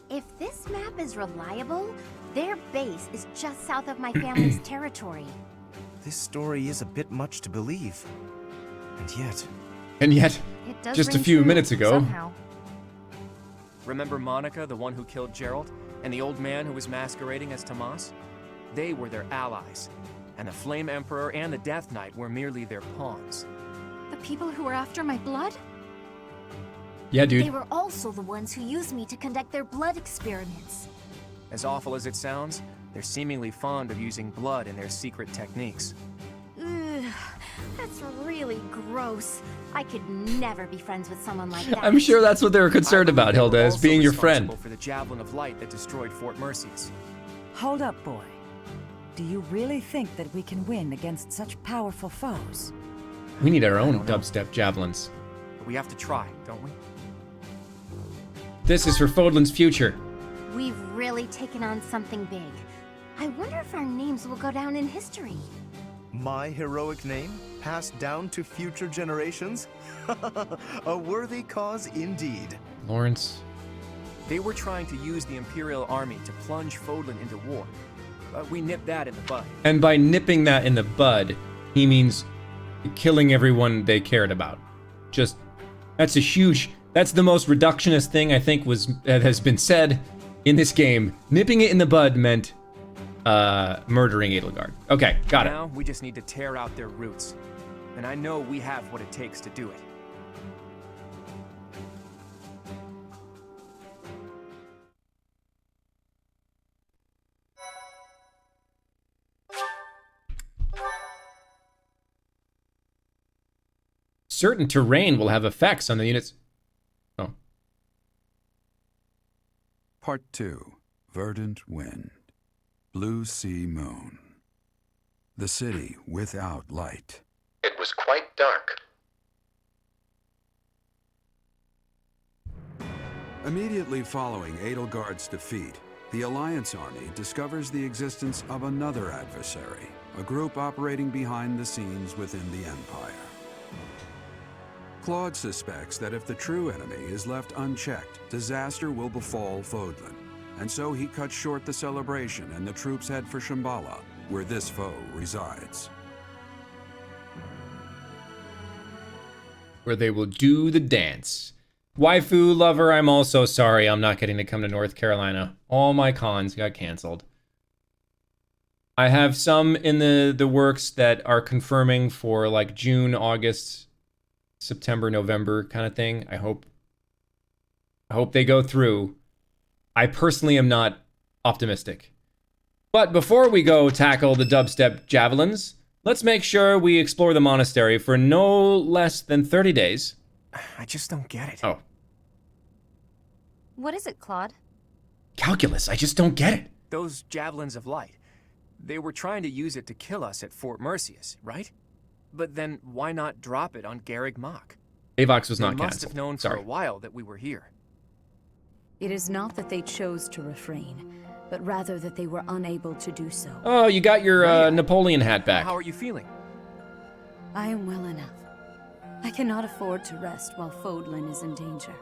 If this map is reliable, their base is just south of my family's territory. This story is a bit much to believe. And yet, It does just a ring few true, minutes ago. somehow. Remember Monica, the one who killed Gerald, and the old man who was masquerading as Tomas? They were their allies, and the Flame Emperor and the Death Knight were merely their pawns. The people who were after my blood? Yeah, dude. They were also the ones who used me to conduct their blood experiments. As awful as it sounds, they're seemingly fond of using blood in their secret techniques. Ugh, that's really gross. I could never be friends with someone like that. I'm sure that's what they were concerned about, They were Hilda, is also being your friend. responsible for the Javelin of Light that destroyed Fort Merceus. Hold up, boy. Do you really think that we can win against such powerful foes? We need our own dubstep javelins. But we have to try, don't we? This is for Fodlan's future. We've really taken on something big. I wonder if our names will go down in history. My heroic name passed down to future generations? A worthy cause indeed. Lawrence. They were trying to use the Imperial Army to plunge Fodlan into war. But we nipped that in the bud. And by nipping that in the bud, he means killing everyone they cared about. Just, that's the most reductionist thing I think has been said in this game. Nipping it in the bud meant murdering Edelgard. Okay, got it. Now we just need to tear out their roots. And I know we have what it takes to do it. Certain terrain will have effects on the units. Oh. Part 2. Verdant Wind. Blue Sea Moon. The city without light. It was quite dark. Immediately following Edelgard's defeat, the Alliance army discovers the existence of another adversary, a group operating behind the scenes within the Empire. Claude suspects that if the true enemy is left unchecked, disaster will befall Fodlan, and so he cuts short the celebration and the troops head for Shambhala, where this foe resides. Where they will do the dance. Waifu lover, I'm also sorry I'm not getting to come to North Carolina. All my cons got canceled. I have some in the works that are confirming for like June, August, September, November kind of thing. I hope they go through. I personally am not optimistic. But before we go tackle the dubstep javelins, let's make sure we explore the monastery for no less than 30 days. I just don't get it. Oh. What is it, Claude? Calculus, I just don't get it. Those Javelins of Light. They were trying to use it to kill us at Fort Merceus, right? But then why not drop it on Garreg Mach? Avox was not They must canceled. have known Sorry. for a while that we were here. It is not that they chose to refrain, but rather that they were unable to do so. Oh, you got your Napoleon hat back. How are you feeling? I am well enough. I cannot afford to rest while Fodlan is in danger.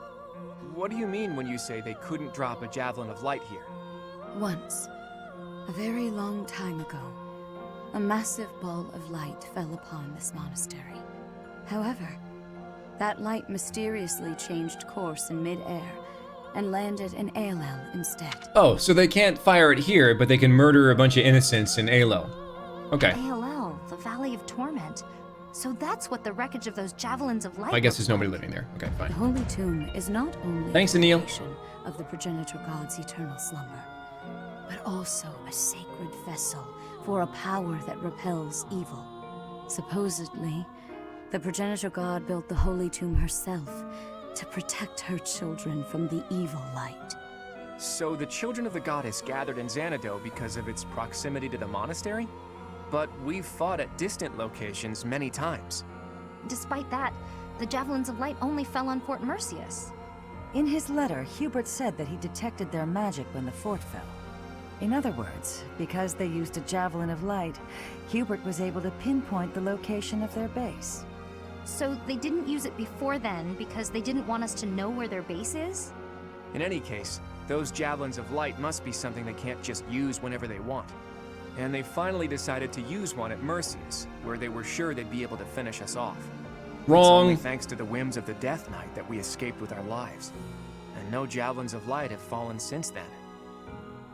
What do you mean when you say they couldn't drop a Javelin of Light here? Once, a very long time ago, a massive ball of light fell upon this monastery. However, that light mysteriously changed course in mid-air and landed in Aelel instead. Oh, so they can't fire it here, but they can murder a bunch of innocents in Aelel. Okay. ALL, the Valley of Torment. So that's what the wreckage of those Javelins of Light I guess looks there's nobody like. living there. Okay, fine. The Holy Tomb is not only Thanks, a Anil. location of the progenitor god's eternal slumber, but also a sacred vessel for a power that repels evil. Supposedly, the progenitor god built the Holy Tomb herself to protect her children from the evil light. So the children of the goddess gathered in Xanadu because of its proximity to the monastery? But we've fought at distant locations many times. Despite that, the Javelins of Light only fell on Fort Merceus. In his letter, Hubert said that he detected their magic when the fort fell. In other words, because they used a Javelin of Light, Hubert was able to pinpoint the location of their base. So they didn't use it before then because they didn't want us to know where their base is? In any case, those Javelins of Light must be something they can't just use whenever they want. And they finally decided to use one at Merceus, where they were sure they'd be able to finish us off. Wrong. It's only thanks to the whims of the Death Knight that we escaped with our lives. And no Javelins of Light have fallen since then.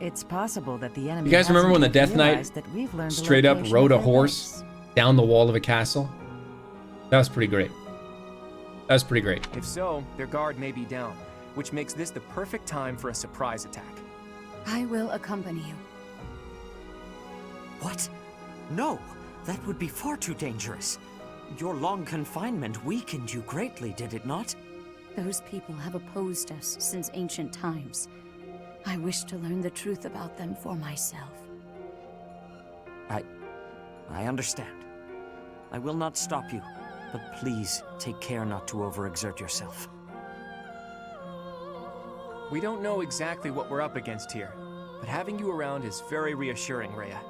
It's possible that the enemy You guys remember when the hasn't Death Knight realized that we've learned the straight up location rode a of their horse base. down the wall of a castle? That was pretty great. That was pretty great. If so, their guard may be down, which makes this the perfect time for a surprise attack. I will accompany you. What? No, that would be far too dangerous. Your long confinement weakened you greatly, did it not? Those people have opposed us since ancient times. I wish to learn the truth about them for myself. I understand. I will not stop you, but please take care not to overexert yourself. We don't know exactly what we're up against here, but having you around is very reassuring, Rhea.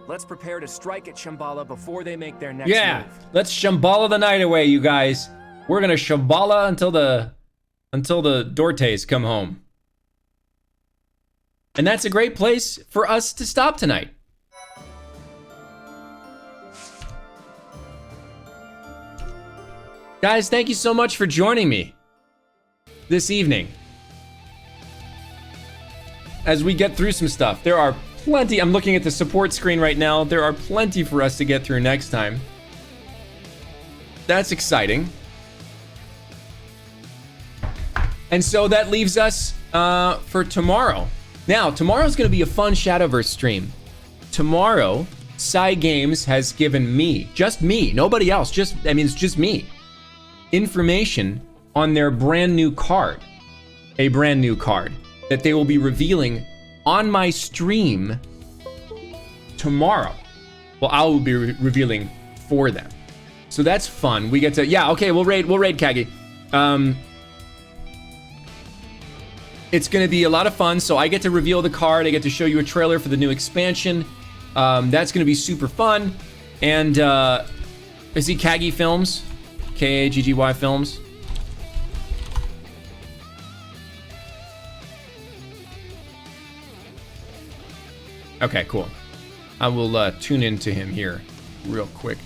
Let's prepare to strike at Shambhala before they make their next move. Let's Shambhala the night away, you guys. We're gonna Shambhala until the Dortes come home. And that's a great place for us to stop tonight. Guys, thank you so much for joining me this evening. As we get through some stuff, there are plenty. I'm looking at the support screen right now. There are plenty for us to get through next time. That's exciting. And so that leaves us for tomorrow. Now, tomorrow's going to be a fun Shadowverse stream. Tomorrow, Psy Games has given me, just me, nobody else, it's just me, information on their brand new card. A brand new card that they will be revealing on my stream tomorrow. Well, I will be revealing for them. So that's fun. We get to, yeah, okay, we'll raid Kagi. It's gonna be a lot of fun. So I get to reveal the card. I get to show you a trailer for the new expansion. That's gonna be super fun. And is he Kagi Films? K-A-G-G-Y Films. Okay, cool. I will tune into him here real quick.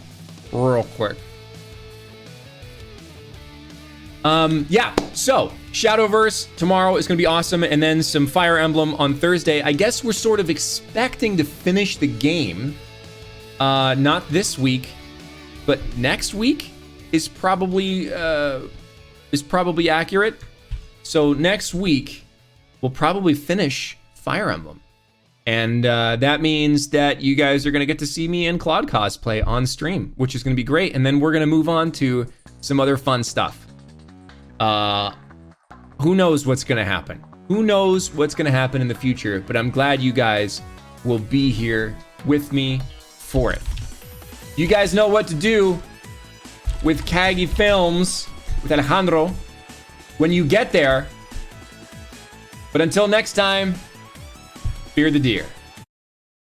Yeah, so Shadowverse tomorrow is going to be awesome, and then some Fire Emblem on Thursday. I guess we're sort of expecting to finish the game, not this week, but next week is probably accurate. So next week we'll probably finish Fire Emblem, and that means that you guys are going to get to see me and Claude cosplay on stream, which is going to be great. And then we're going to move on to some other fun stuff. Who knows what's gonna happen? Who knows what's gonna happen in the future? But I'm glad you guys will be here with me for it. You guys know what to do with Kagi Films, with Alejandro, when you get there. But until next time, fear the deer.